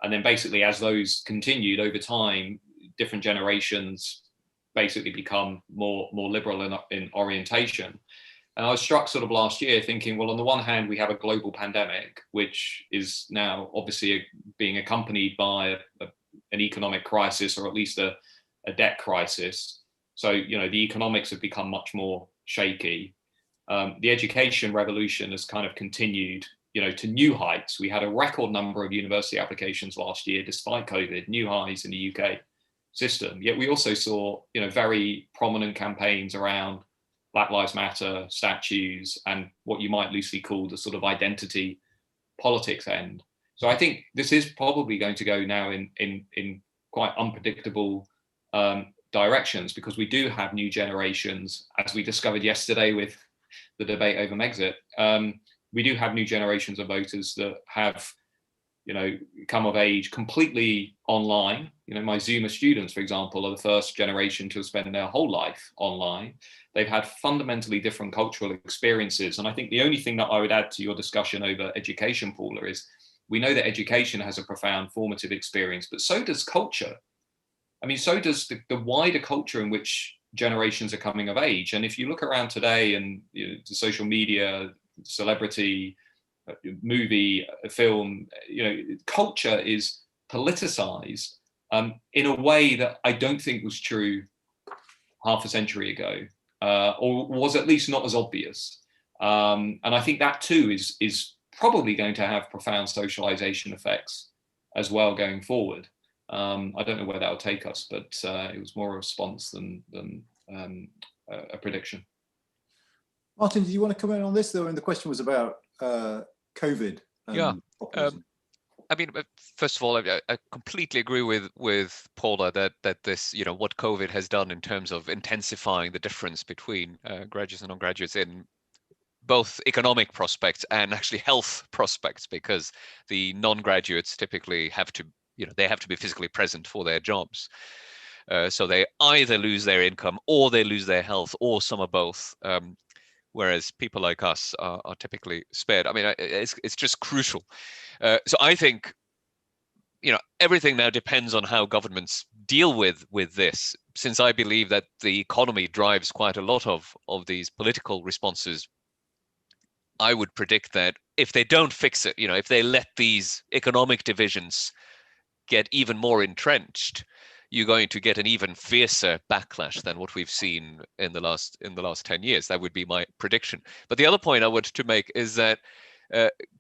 And then basically, as those continued over time, different generations basically become more liberal in orientation. And I was struck sort of last year thinking, well, on the one hand, we have a global pandemic, which is now obviously being accompanied by an economic crisis, or at least a debt crisis. So, you know, the economics have become much more shaky. The education revolution has kind of continued, you know, to new heights. We had a record number of university applications last year, despite COVID, new highs in the UK system. Yet we also saw, you know, very prominent campaigns around Black Lives Matter statues and what you might loosely call the sort of identity politics end. So I think this is probably going to go now in quite unpredictable directions, because we do have new generations, as we discovered yesterday with the debate over Brexit. We do have new generations of voters that have, you know, come of age completely online. You know, my Zoomer students, for example, are the first generation to have spent their whole life online. They've had fundamentally different cultural experiences. And I think the only thing that I would add to your discussion over education, Paula, is we know that education has a profound formative experience, but so does culture. I mean, so does the wider culture in which generations are coming of age. And if you look around today and, you know, the social media, celebrity, movie, film, you know, culture is politicized in a way that I don't think was true half a century ago, or was at least not as obvious. And I think that too is probably going to have profound socialization effects as well going forward. I don't know where that will take us, but it was more a response than a prediction. Martin, do you want to comment on this though? And the question was about COVID. Populism. I mean, first of all, I completely agree with Paula that this, you know, what COVID has done in terms of intensifying the difference between graduates and non-graduates in both economic prospects and actually health prospects, because the non-graduates typically have to, you know, they have to be physically present for their jobs. So they either lose their income or they lose their health, or some of both. Whereas people like us are typically spared. I mean, it's just crucial. So I think, you know, everything now depends on how governments deal with this, since I believe that the economy drives quite a lot of these political responses. I would predict that if they don't fix it, you know, if they let these economic divisions get even more entrenched, you're going to get an even fiercer backlash than what we've seen in the last 10 years. That would be my prediction. But the other point I want to make is that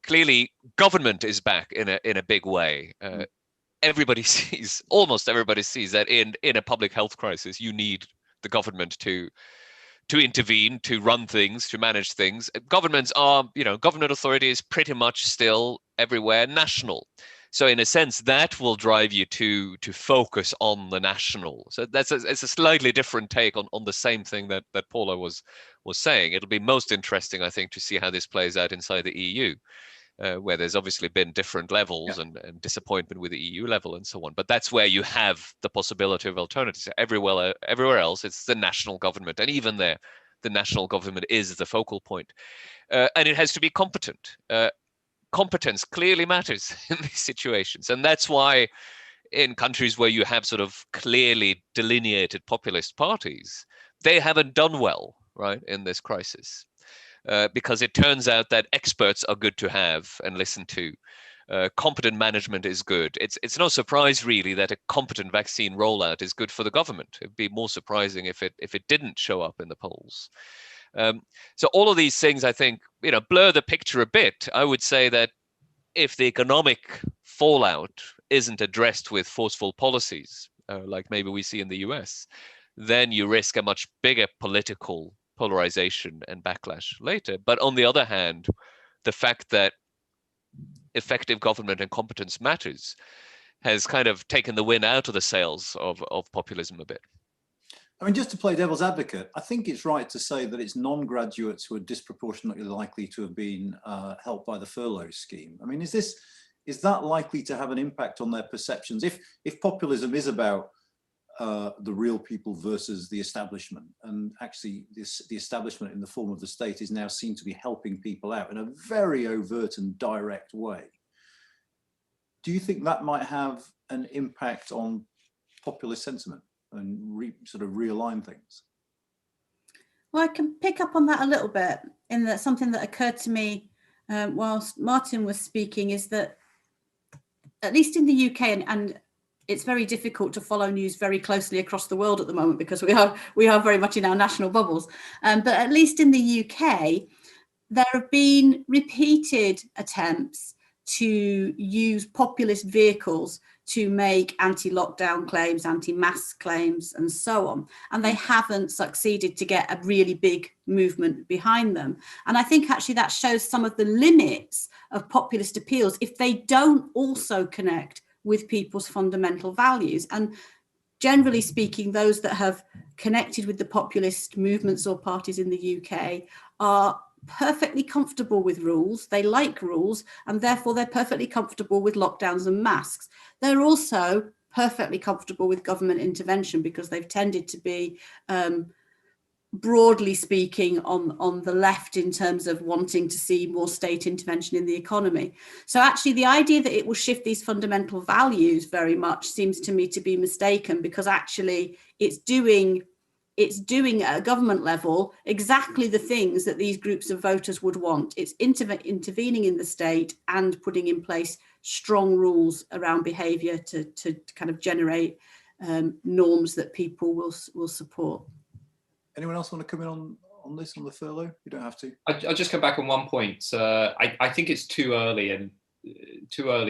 clearly government is back in a big way. Almost everybody sees that in a public health crisis, you need the government to intervene, to run things, to manage things. Government authority is pretty much still everywhere national. So in a sense, that will drive you to focus on the national. So it's a slightly different take on the same thing that Paula was saying. It'll be most interesting, I think, to see how this plays out inside the EU, where there's obviously been different levels and disappointment with the EU level and so on. But that's where you have the possibility of alternatives. Everywhere else, it's the national government, and even there, the national government is the focal point, and it has to be competent. Competence clearly matters in these situations. And that's why in countries where you have sort of clearly delineated populist parties, they haven't done well, right, in this crisis. Because it turns out that experts are good to have and listen to. Competent management is good. It's no surprise really that a competent vaccine rollout is good for the government. It'd be more surprising if it didn't show up in the polls. So all of these things, I think, you know, blur the picture a bit. I would say that if the economic fallout isn't addressed with forceful policies, like maybe we see in the US, then you risk a much bigger political polarization and backlash later. But on the other hand, the fact that effective government and competence matters has kind of taken the wind out of the sails of populism a bit. I mean, just to play devil's advocate, I think it's right to say that it's non-graduates who are disproportionately likely to have been helped by the furlough scheme. I mean, is that likely to have an impact on their perceptions? If populism is about the real people versus the establishment, and actually the establishment in the form of the state is now seen to be helping people out in a very overt and direct way, do you think that might have an impact on populist sentiment and sort of realign things? Well, I can pick up on that a little bit, in that something that occurred to me whilst Martin was speaking is that, at least in the UK, and it's very difficult to follow news very closely across the world at the moment because we are very much in our national bubbles. But at least in the UK, there have been repeated attempts to use populist vehicles to make anti-lockdown claims, anti-mask claims, and so on. And they haven't succeeded to get a really big movement behind them. And I think actually that shows some of the limits of populist appeals if they don't also connect with people's fundamental values. And generally speaking, those that have connected with the populist movements or parties in the UK are perfectly comfortable with rules. They like rules, and therefore they're perfectly comfortable with lockdowns and masks. They're also perfectly comfortable with government intervention because they've tended to be, broadly speaking, on the left in terms of wanting to see more state intervention in the economy. So actually the idea that it will shift these fundamental values very much seems to me to be mistaken, because actually it's doing at a government level exactly the things that these groups of voters would want. It's intervening in the state and putting in place strong rules around behaviour to kind of generate norms that people will support. Anyone else want to come in on this, on the furlough? You don't have to. I'll just come back on one point. I think it's too early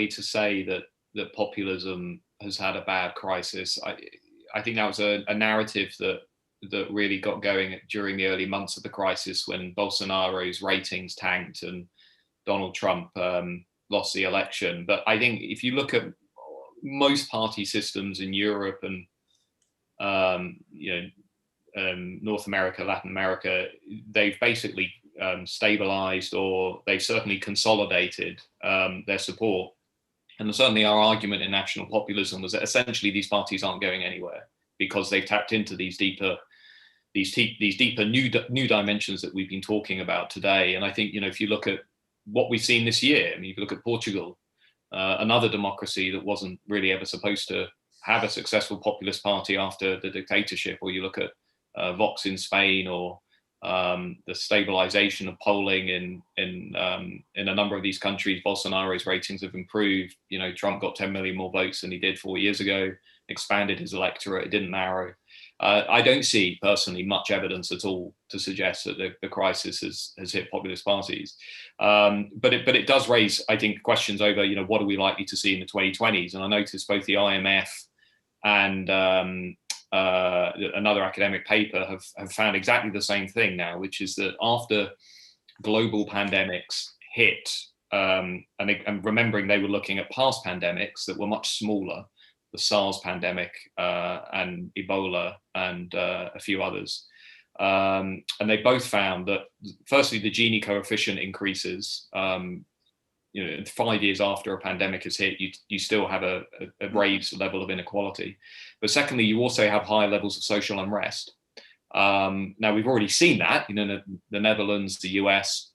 to say that populism has had a bad crisis. I think that was a narrative that really got going during the early months of the crisis, when Bolsonaro's ratings tanked and Donald Trump lost the election. But I think if you look at most party systems in Europe and North America, Latin America, they've basically stabilized, or they've certainly consolidated their support. And certainly our argument in national populism was that essentially these parties aren't going anywhere because they've tapped into these deeper new dimensions that we've been talking about today. And I think, if you look at what we've seen this year, if you look at Portugal, another democracy that wasn't really ever supposed to have a successful populist party after the dictatorship, or you look at Vox in Spain, or the stabilization of polling in a number of these countries. Bolsonaro's ratings have improved. Trump got 10 million more votes than he did 4 years ago, expanded his electorate, it didn't narrow. I don't see personally much evidence at all to suggest that the crisis has hit populist parties. But it does raise, I think, questions over, what are we likely to see in the 2020s? And I noticed both the IMF and another academic paper have found exactly the same thing now, which is that after global pandemics hit, and remembering they were looking at past pandemics that were much smaller, the SARS pandemic and Ebola and a few others. And they both found that, firstly, the Gini coefficient increases. 5 years after a pandemic has hit, you still have a raised level of inequality. But secondly, you also have high levels of social unrest. Now, we've already seen that, the Netherlands, the US,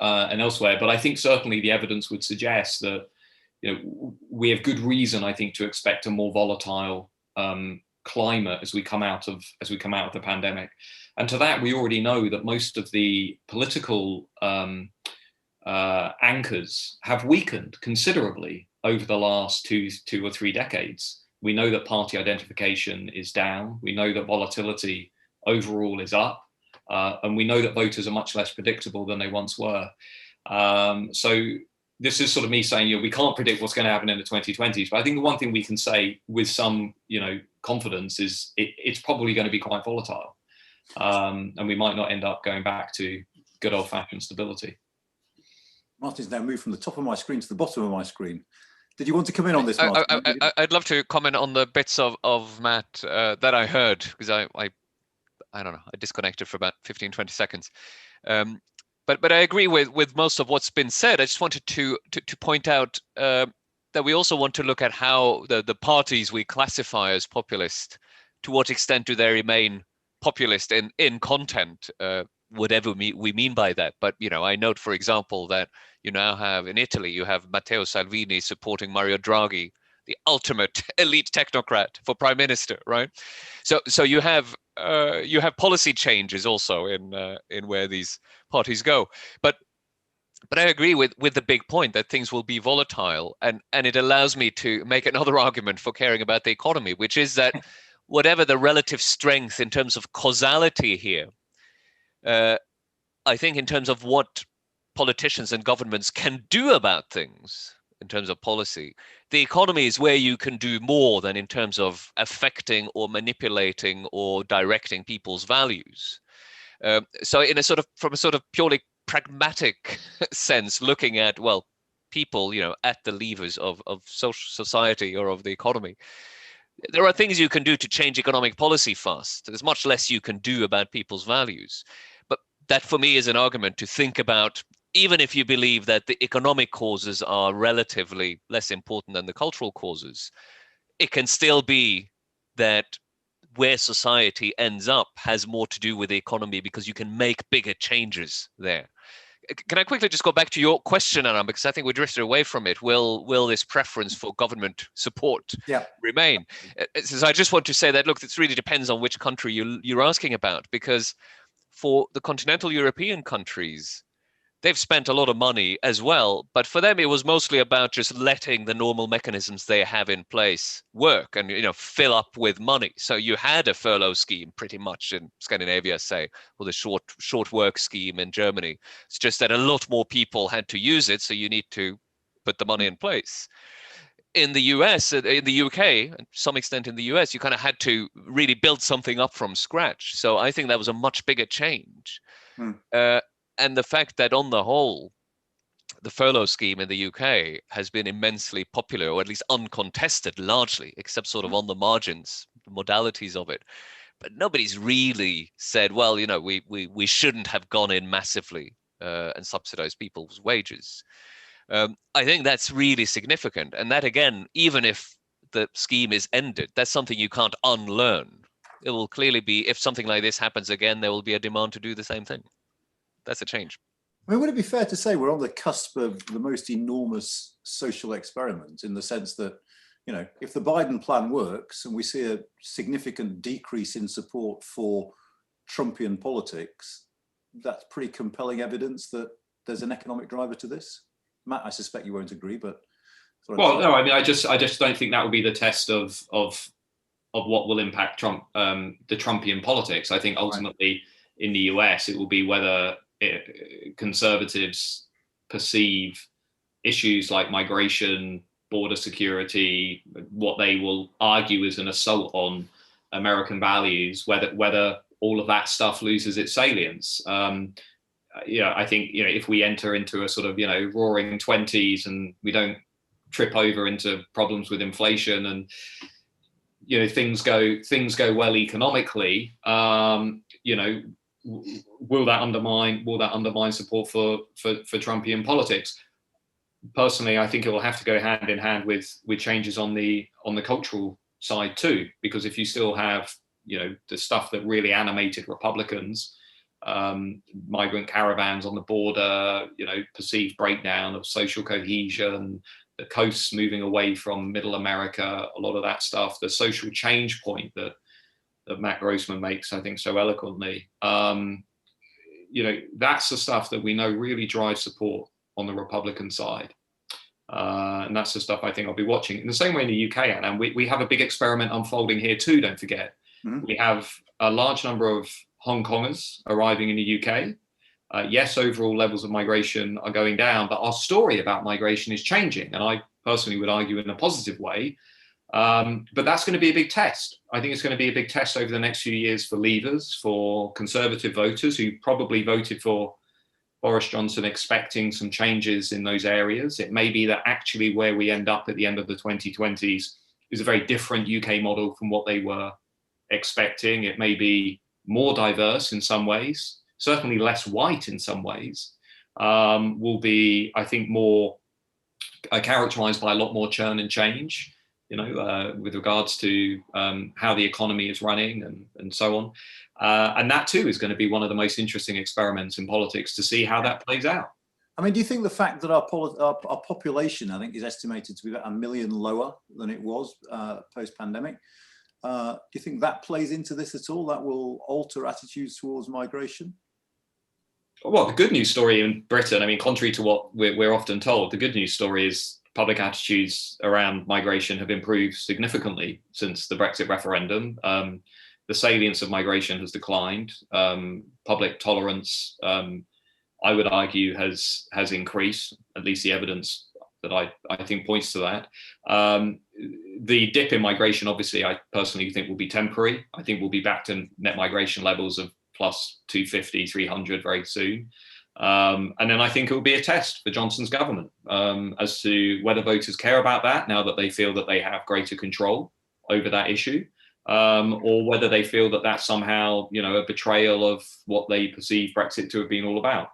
and elsewhere. But I think certainly the evidence would suggest that we have good reason, I think, to expect a more volatile climate as we come out of the pandemic. And to that, we already know that most of the political anchors have weakened considerably over the last two or three decades. We know that party identification is down. We know that volatility overall is up. And we know that voters are much less predictable than they once were. So this is sort of me saying, we can't predict what's going to happen in the 2020s. But I think the one thing we can say with some, confidence is it's probably going to be quite volatile. And we might not end up going back to good old-fashioned stability. Martin's now moved from the top of my screen to the bottom of my screen. Did you want to come in on this, Martin? I'd love to comment on the bits of Matt that I heard, because I don't know, I disconnected for about 15, 20 seconds. But I agree with most of what's been said. I just wanted to point out that we also want to look at how the parties we classify as populist, to what extent do they remain populist in content whatever we mean by that. But, I note, for example, that you now have in Italy, you have Matteo Salvini supporting Mario Draghi, the ultimate elite technocrat, for prime minister, right? So you have policy changes also in where these parties go. But I agree with the big point that things will be volatile, and it allows me to make another argument for caring about the economy, which is that whatever the relative strength in terms of causality here, I think in terms of what politicians and governments can do about things in terms of policy, the economy is where you can do more than in terms of affecting or manipulating or directing people's values. So from a sort of purely pragmatic sense, looking at, well, people, at the levers of social society or of the economy, there are things you can do to change economic policy fast. There's much less you can do about people's values. But that, for me, is an argument to think about, even if you believe that the economic causes are relatively less important than the cultural causes, it can still be that where society ends up has more to do with the economy, because you can make bigger changes there. Can I quickly just go back to your question, Anand, because I think we drifted away from it. Will this preference for government support remain? So I just want to say that, look, this really depends on which country you're asking about, because for the continental European countries, they've spent a lot of money as well, but for them it was mostly about just letting the normal mechanisms they have in place work and fill up with money. So you had a furlough scheme pretty much in Scandinavia, say, or the short work scheme in Germany. It's just that a lot more people had to use it, so you need to put the money in place. In the US, in the UK, and to some extent in the US, you kind of had to really build something up from scratch. So I think that was a much bigger change. And the fact that on the whole, the furlough scheme in the UK has been immensely popular, or at least uncontested largely, except sort of on the margins, the modalities of it. But nobody's really said, well, we shouldn't have gone in massively and subsidized people's wages. I think that's really significant. And that, again, even if the scheme is ended, that's something you can't unlearn. It will clearly be, if something like this happens again, there will be a demand to do the same thing. That's a change. I mean, would it be fair to say we're on the cusp of the most enormous social experiment, in the sense that, if the Biden plan works and we see a significant decrease in support for Trumpian politics, that's pretty compelling evidence that there's an economic driver to this? Matt, I suspect you won't agree, but... Well, no, I mean, I just don't think that would be the test of what will impact Trump, the Trumpian politics. I think ultimately in the US, it will be whether conservatives perceive issues like migration, border security, what they will argue is an assault on American values, whether all of that stuff loses its salience. I think if we enter into a sort of roaring 20s and we don't trip over into problems with inflation and things go well economically, will that undermine support for Trumpian politics? Personally, I think it will have to go hand in hand with changes on the cultural side too, because if you still have the stuff that really animated Republicans, migrant caravans on the border, perceived breakdown of social cohesion, the coasts moving away from middle America, a lot of that stuff, the social change point that Matt Grossman makes, I think, so eloquently. That's the stuff that we know really drives support on the Republican side. And that's the stuff I think I'll be watching. In the same way in the UK, and we have a big experiment unfolding here too, don't forget. Mm-hmm. We have a large number of Hong Kongers arriving in the UK. Yes, overall levels of migration are going down, but our story about migration is changing. And I personally would argue in a positive way. But that's going to be a big test. I think it's going to be a big test over the next few years for leavers, for conservative voters who probably voted for Boris Johnson expecting some changes in those areas. It may be that actually where we end up at the end of the 2020s is a very different UK model from what they were expecting. It may be more diverse in some ways, certainly less white in some ways, will be, I think, more characterized by a lot more churn and change. with regards to how the economy is running and so on. And that too is going to be one of the most interesting experiments in politics to see how that plays out. I mean, do you think the fact that our population, I think, is estimated to be about 1 million lower than it was post-pandemic, do you think that plays into this at all? That will alter attitudes towards migration? Well, the good news story in Britain, I mean, contrary to what we're often told, the good news story is public attitudes around migration have improved significantly since the Brexit referendum. The salience of migration has declined. Public tolerance, I would argue, has increased. At least the evidence that I think points to that. The dip in migration, obviously, I personally think will be temporary. I think we'll be back to net migration levels of plus 250, 300 very soon. And then I think it will be a test for Johnson's government as to whether voters care about that now that they feel that they have greater control over that issue, or whether they feel that that's somehow, a betrayal of what they perceive Brexit to have been all about.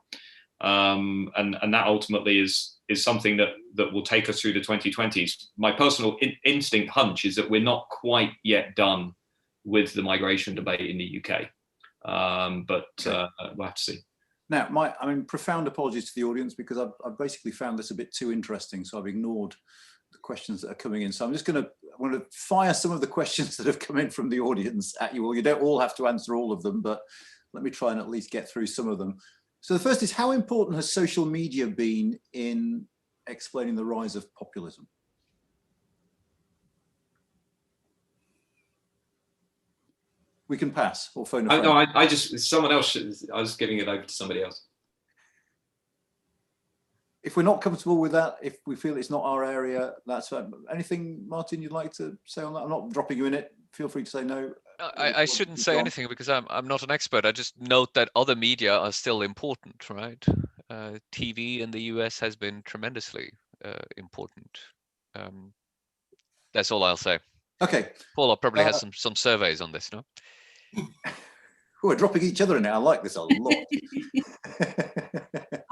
And that ultimately is something that will take us through the 2020s. My personal instinct hunch is that we're not quite yet done with the migration debate in the UK. But we'll have to see. Now, profound apologies to the audience, because I've basically found this a bit too interesting, so I've ignored the questions that are coming in. So I'm going to fire some of the questions that have come in from the audience at you all. You don't all have to answer all of them, but let me try and at least get through some of them. So the first is, how important has social media been in explaining the rise of populism? We can pass or phone a friend. No, I was giving it over to somebody else. If we're not comfortable with that, if we feel it's not our area, that's fine. Anything, Martin, you'd like to say on that? I'm not dropping you in it. Feel free to say no. I shouldn't say anything because I'm not an expert. I just note that other media are still important, right? TV in the US has been tremendously important. That's all I'll say. Okay. Paula probably has some surveys on this, no? We're dropping each other in it. I like this a lot.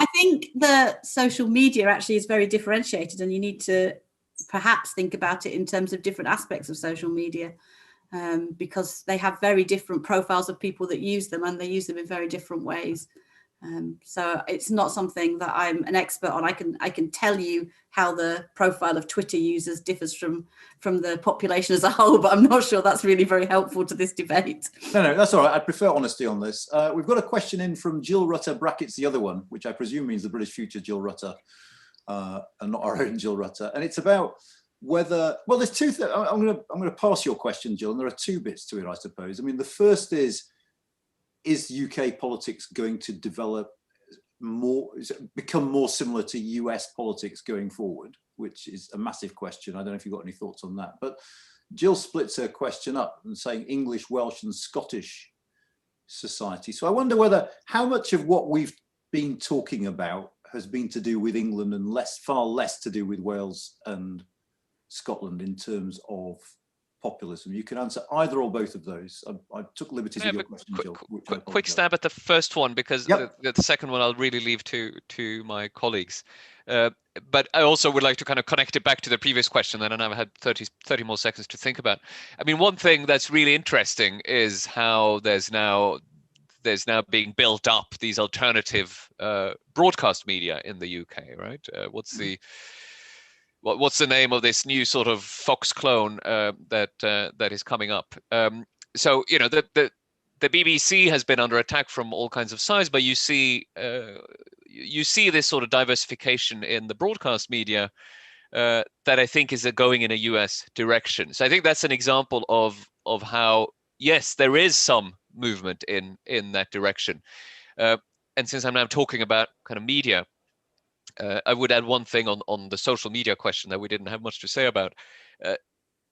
I think the social media actually is very differentiated, and you need to perhaps think about it in terms of different aspects of social media, because they have very different profiles of people that use them, and they use them in very different ways. So it's not something that I'm an expert on. I can tell you how the profile of Twitter users differs from the population as a whole, but I'm not sure that's really very helpful to this debate. No, that's all right. I prefer honesty on this. We've got a question in from Jill Rutter brackets the other one, which I presume means the British future Jill Rutter, and not our own Jill Rutter. And it's about whether, well, there's two things. I'm going to pass your question, Jill, and there are two bits to it, I suppose. I mean, the first is UK politics going to become more similar to US politics going forward, which is a massive question. I don't know if you've got any thoughts on that. But Jill splits her question up and saying English, Welsh and Scottish society. So I wonder how much of what we've been talking about has been to do with England and far less to do with Wales and Scotland in terms of populism. You can answer either or both of those. I took liberties with your question, Jill. Quick stab at the first one, because the second one I'll really leave to my colleagues. But I also would like to kind of connect it back to the previous question, and I've had 30 more seconds to think about. I mean, one thing that's really interesting is how there's now being built up these alternative broadcast media in the UK, right? What's the name of this new sort of Fox clone that is coming up? So the BBC has been under attack from all kinds of sides, but you see this sort of diversification in the broadcast media that I think is going in a US direction. So I think that's an example of how, yes, there is some movement in that direction. And since I'm now talking about kind of media, I would add one thing on the social media question that we didn't have much to say about.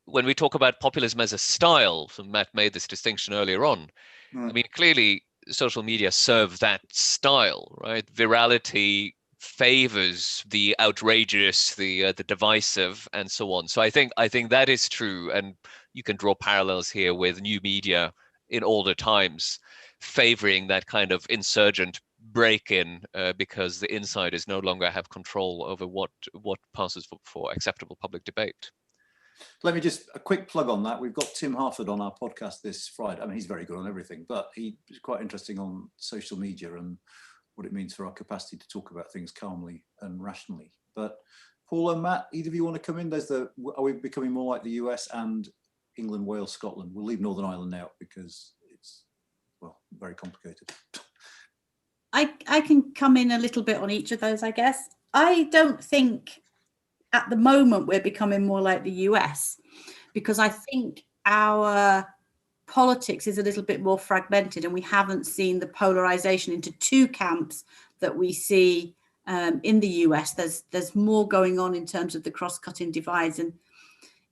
When we talk about populism as a style, so Matt made this distinction earlier on. I mean, clearly social media serve that style, right? Virality favors the outrageous, the divisive, and so on. So I think that is true, and you can draw parallels here with new media in older times, favoring that kind of insurgent break-in because the insiders no longer have control over what passes for acceptable public debate. Let me just, a quick plug on that. We've got Tim Harford on our podcast this Friday. I mean, he's very good on everything, but he's quite interesting on social media and what it means for our capacity to talk about things calmly and rationally. But Paula and Matt, either of you want to come in? Are we becoming more like the US and England, Wales, Scotland? We'll leave Northern Ireland out because it's, well, very complicated. I can come in a little bit on each of those, I guess. I don't think at the moment we're becoming more like the US, because I think our politics is a little bit more fragmented, and we haven't seen the polarization into two camps that we see in the US. There's more going on in terms of the cross-cutting divides, and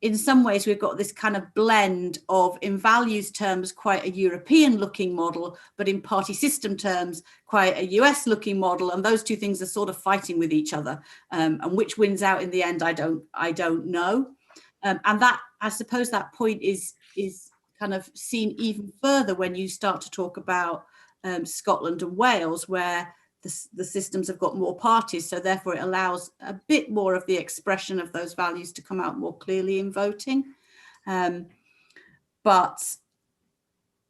in some ways we've got this kind of blend of, in values terms, quite a European looking model, but in party system terms quite a US looking model, and those two things are sort of fighting with each other, and which wins out in the end I don't know. And that, I suppose, that point is kind of seen even further when you start to talk about Scotland and Wales, where the systems have got more parties, so therefore it allows a bit more of the expression of those values to come out more clearly in voting. But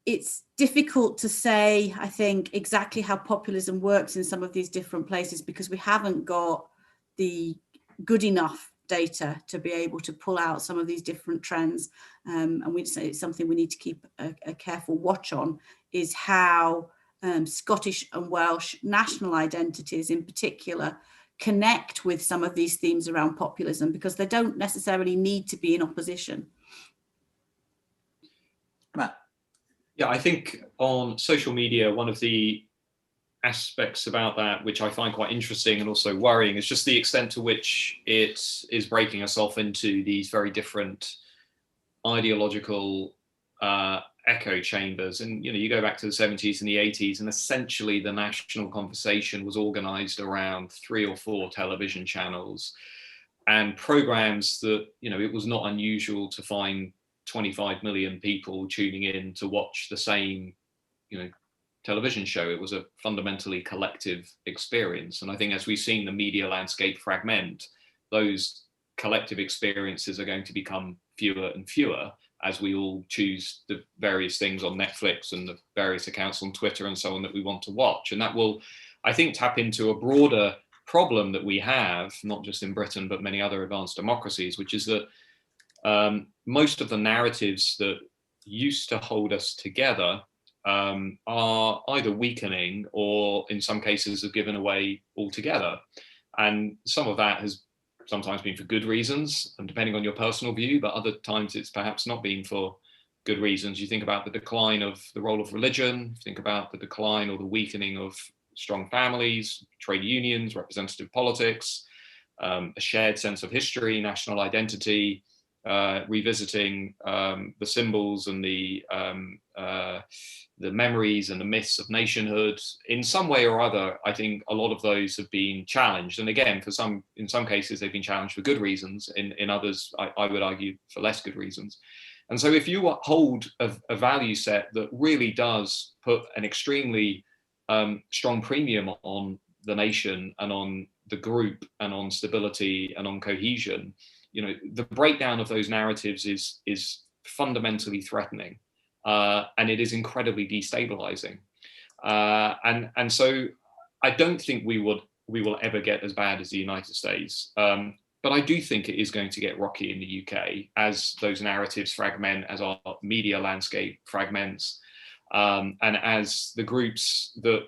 it's difficult to say, I think, exactly how populism works in some of these different places, because we haven't got the good enough data to be able to pull out some of these different trends. And we'd say it's something we need to keep a careful watch on, is how Scottish and Welsh national identities in particular connect with some of these themes around populism, because they don't necessarily need to be in opposition. Matt? Yeah, I think on social media, one of the aspects about that which I find quite interesting and also worrying is just the extent to which it is breaking us off into these very different ideological echo chambers. And you go back to the 70s and the 80s, and essentially the national conversation was organized around 3 or 4 television channels and programs that, it was not unusual to find 25 million people tuning in to watch the same television show. It was a fundamentally collective experience, and I think as we've seen the media landscape fragment, those collective experiences are going to become fewer and fewer as we all choose the various things on Netflix and the various accounts on Twitter and so on that we want to watch. And that will, I think, tap into a broader problem that we have, not just in Britain, but many other advanced democracies, which is that most of the narratives that used to hold us together are either weakening or in some cases have given away altogether. And some of that has sometimes been for good reasons, and depending on your personal view, but other times it's perhaps not been for good reasons. You think about the decline of the role of religion, think about the decline or the weakening of strong families, trade unions, representative politics, a shared sense of history, national identity, revisiting the symbols and the memories and the myths of nationhood. In some way or other, I think a lot of those have been challenged. And again, in some cases, they've been challenged for good reasons. In others, I would argue for less good reasons. And so if you hold a value set that really does put an extremely strong premium on the nation and on the group and on stability and on cohesion, the breakdown of those narratives is fundamentally threatening, and it is incredibly destabilizing. And so I don't think we will ever get as bad as the United States. But I do think it is going to get rocky in the UK as those narratives fragment, as our media landscape fragments, and as the groups that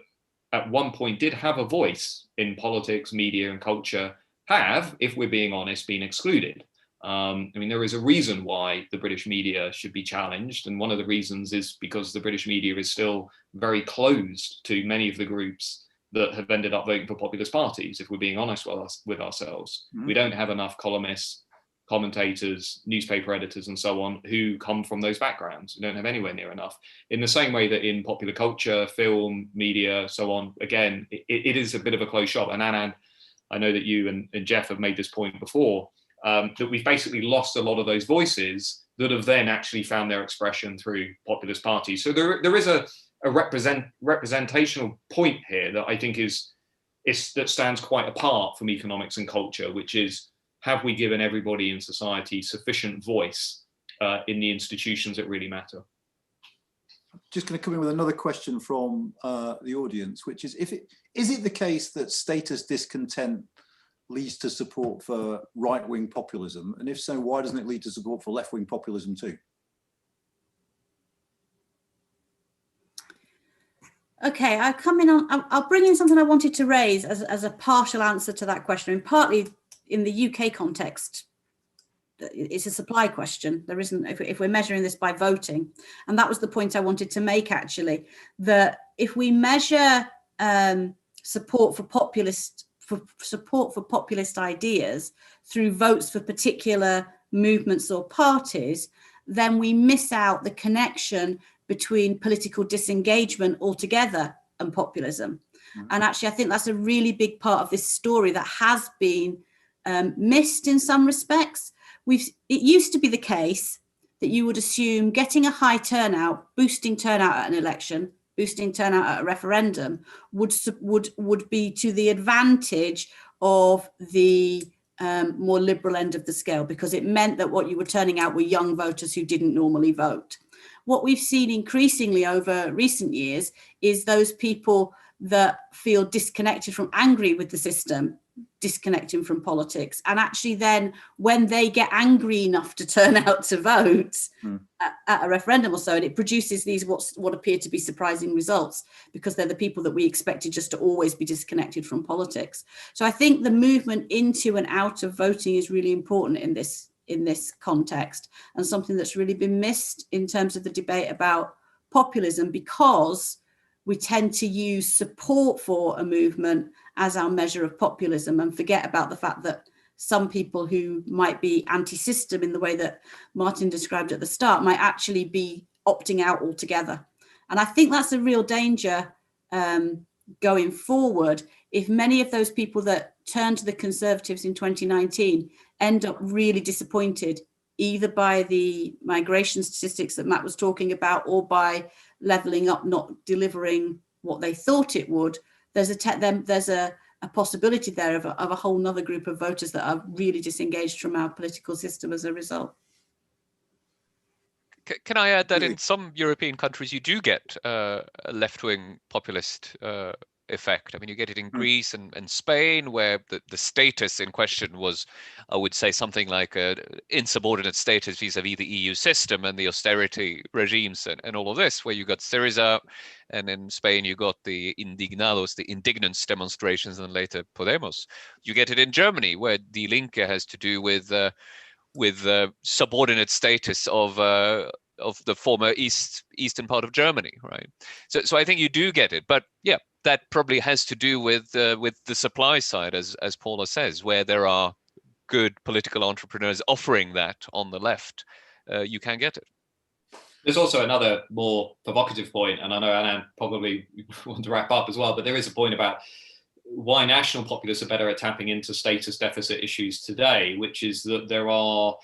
at one point did have a voice in politics, media, and culture have, if we're being honest, been excluded. There is a reason why the British media should be challenged. And one of the reasons is because the British media is still very closed to many of the groups that have ended up voting for populist parties, if we're being honest with ourselves. Mm-hmm. We don't have enough columnists, commentators, newspaper editors, and so on, who come from those backgrounds. We don't have anywhere near enough. In the same way that in popular culture, film, media, so on, again, it is a bit of a closed shop. And Anand, I know that you and Jeff have made this point before, that we've basically lost a lot of those voices that have then actually found their expression through populist parties. So there is a representational point here that I think is that stands quite apart from economics and culture, which is have we given everybody in society sufficient voice in the institutions that really matter? Just going to come in with another question from the audience, which is, is it the case that status discontent leads to support for right-wing populism? And if so, why doesn't it lead to support for left-wing populism too? Okay, I'll bring in something I wanted to raise as a partial answer to that question, and partly in the UK context. It's a supply question. There isn't, if we're measuring this by voting, and that was the point I wanted to make actually, that if we measure support for populist ideas through votes for particular movements or parties, then we miss out the connection between political disengagement altogether and populism. And actually, I think that's a really big part of this story that has been missed in some respects. It used to be the case that you would assume getting a high turnout, boosting turnout at an election, boosting turnout at a referendum would be to the advantage of the more liberal end of the scale, because it meant that what you were turning out were young voters who didn't normally vote. What we've seen increasingly over recent years is those people that feel disconnected from, angry with the system, disconnecting from politics, and actually then when they get angry enough to turn out to vote at a referendum or so, and it produces these what appear to be surprising results, because they're the people that we expected just to always be disconnected from politics. So I think the movement into and out of voting is really important in this context, and something that's really been missed in terms of the debate about populism, because we tend to use support for a movement as our measure of populism and forget about the fact that some people who might be anti-system in the way that Martin described at the start might actually be opting out altogether. And I think that's a real danger going forward, if many of those people that turned to the Conservatives in 2019 end up really disappointed, either by the migration statistics that Matt was talking about or by levelling up not delivering what they thought it would. There's a possibility there of a whole nother group of voters that are really disengaged from our political system as a result. Can I add that in some European countries you do get a left-wing populist effect? I mean, you get it in Greece and Spain, where the status in question was, I would say, something like an insubordinate status vis-a-vis the EU system and the austerity regimes and all of this, where you got Syriza, and in Spain you got the indignados, the indignance demonstrations, and later Podemos. You get it in Germany, where Die Linke has to do with subordinate status of the former eastern part of Germany, right? So I think you do get it, but yeah, that probably has to do with the supply side, as Paula says, where there are good political entrepreneurs offering that on the left. You can get it. There's also another more provocative point, and I know Anand probably want to wrap up as well, but there is a point about why national populists are better at tapping into status deficit issues today, which is that there are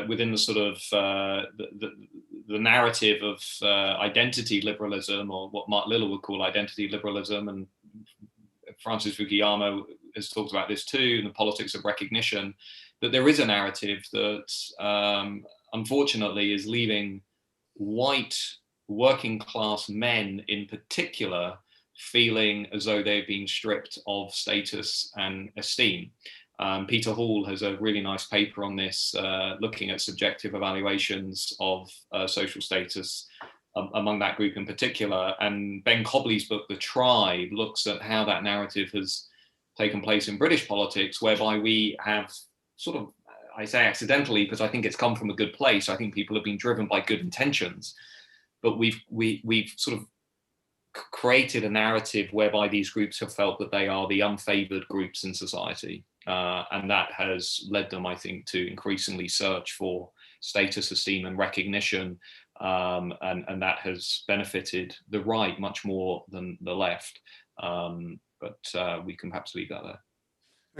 within the sort of the narrative of identity liberalism, or what Mark Lilla would call identity liberalism, and Francis Fukuyama has talked about this too, and the politics of recognition, that there is a narrative that unfortunately is leaving white working class men in particular feeling as though they've been stripped of status and esteem. Peter Hall has a really nice paper on this, looking at subjective evaluations of social status among that group in particular. And Ben Cobley's book, The Tribe, looks at how that narrative has taken place in British politics, whereby we have sort of, I say accidentally, because I think it's come from a good place. I think people have been driven by good intentions, but we've sort of created a narrative whereby these groups have felt that they are the unfavored groups in society. And that has led them, I think, to increasingly search for status, esteem, and recognition. And that has benefited the right much more than the left. But we can perhaps leave that there.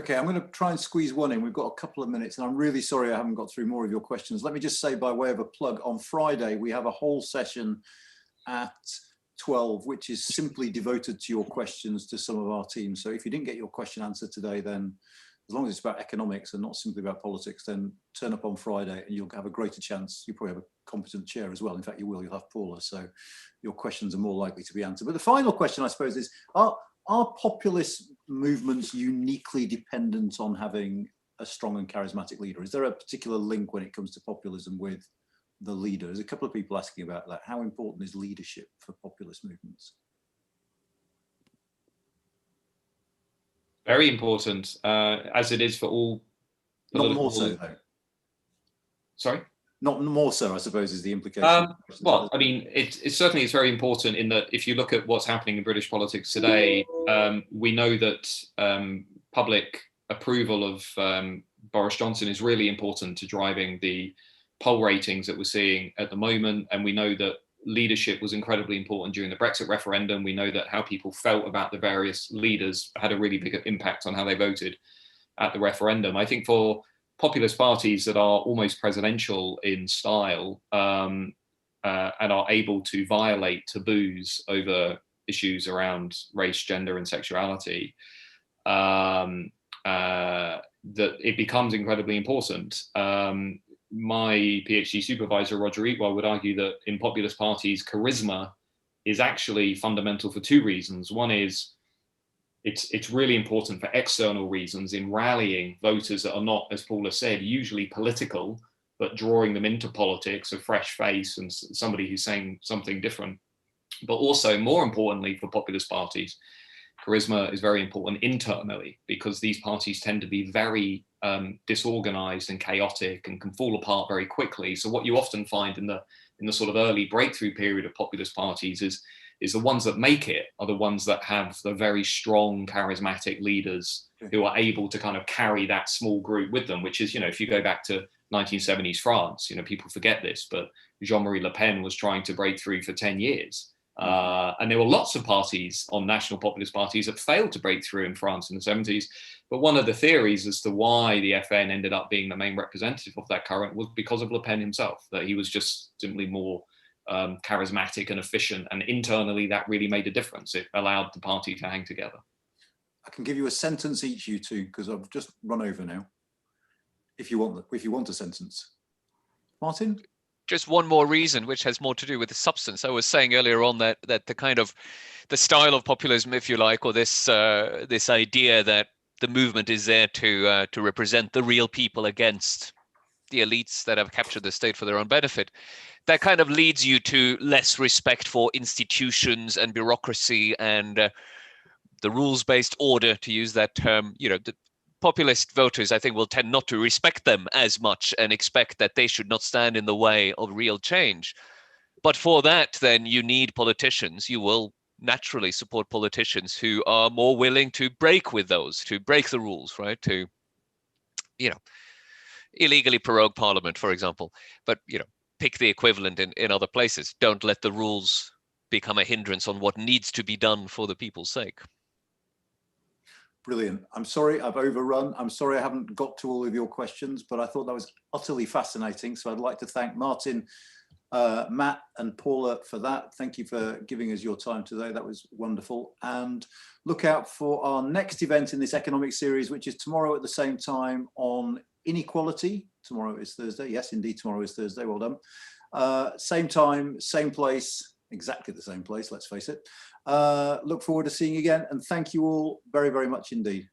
Okay, I'm going to try and squeeze one in. We've got a couple of minutes, and I'm really sorry I haven't got through more of your questions. Let me just say, by way of a plug, on Friday, we have a whole session at 12, which is simply devoted to your questions to some of our team. So if you didn't get your question answered today, then as long as it's about economics and not simply about politics, then turn up on Friday and you'll have a greater chance. You probably have a competent chair as well. In fact, you'll have Paula, so your questions are more likely to be answered. But the final question, I suppose, is, are populist movements uniquely dependent on having a strong and charismatic leader? Is there a particular link when it comes to populism with the leader? There's a couple of people asking about that. How important is leadership for populist movements? Very important, as it is for all. Not more so, though. Sorry? Not more so, I suppose, is the implication. Well, I mean, it certainly is very important in that if you look at what's happening in British politics today, we know that public approval of Boris Johnson is really important to driving the poll ratings that we're seeing at the moment. And we know that leadership was incredibly important during the Brexit referendum. We know that how people felt about the various leaders had a really big impact on how they voted at the referendum. I think for populist parties that are almost presidential in style and are able to violate taboos over issues around race, gender, and sexuality, that it becomes incredibly important. My PhD supervisor, Roger Eatwell, would argue that in populist parties, charisma is actually fundamental for two reasons. One is it's really important for external reasons in rallying voters that are not, as Paula said, usually political, but drawing them into politics, a fresh face and somebody who's saying something different. But also, more importantly for populist parties, charisma is very important internally, because these parties tend to be very disorganized and chaotic and can fall apart very quickly. So what you often find in the sort of early breakthrough period of populist parties is the ones that make it are the ones that have the very strong, charismatic leaders who are able to kind of carry that small group with them, which is, you know, if you go back to 1970s France, you know, people forget this, but Jean-Marie Le Pen was trying to break through for 10 years. And there were lots of parties on national populist parties that failed to break through in France in the 70s. But one of the theories as to why the FN ended up being the main representative of that current was because of Le Pen himself, that he was just simply more charismatic and efficient. And internally, that really made a difference. It allowed the party to hang together. I can give you a sentence each, you two, because I've just run over now. If you want a sentence. Martin? Just one more reason, which has more to do with the substance. I was saying earlier on that the kind of the style of populism, if you like, or this this idea that the movement is there to represent the real people against the elites that have captured the state for their own benefit, that kind of leads you to less respect for institutions and bureaucracy and the rules-based order, to use that term. You know, the populist voters, I think, will tend not to respect them as much and expect that they should not stand in the way of real change. But for that, then you need politicians. You will naturally support politicians who are more willing to break with those, to break the rules, right? To, you know, illegally prorogue parliament, for example. But, you know, pick the equivalent in other places. Don't let the rules become a hindrance on what needs to be done for the people's sake. Brilliant. I'm sorry I've overrun. I'm sorry I haven't got to all of your questions, but I thought that was utterly fascinating. So I'd like to thank Martin, Matt and Paula for that. Thank you for giving us your time today. That was wonderful. And look out for our next event in this economic series, which is tomorrow at the same time on inequality. Tomorrow is Thursday. Yes, indeed, tomorrow is Thursday. Well done. Same time, same place, exactly the same place, let's face it. Look forward to seeing you again, and thank you all very, very much indeed.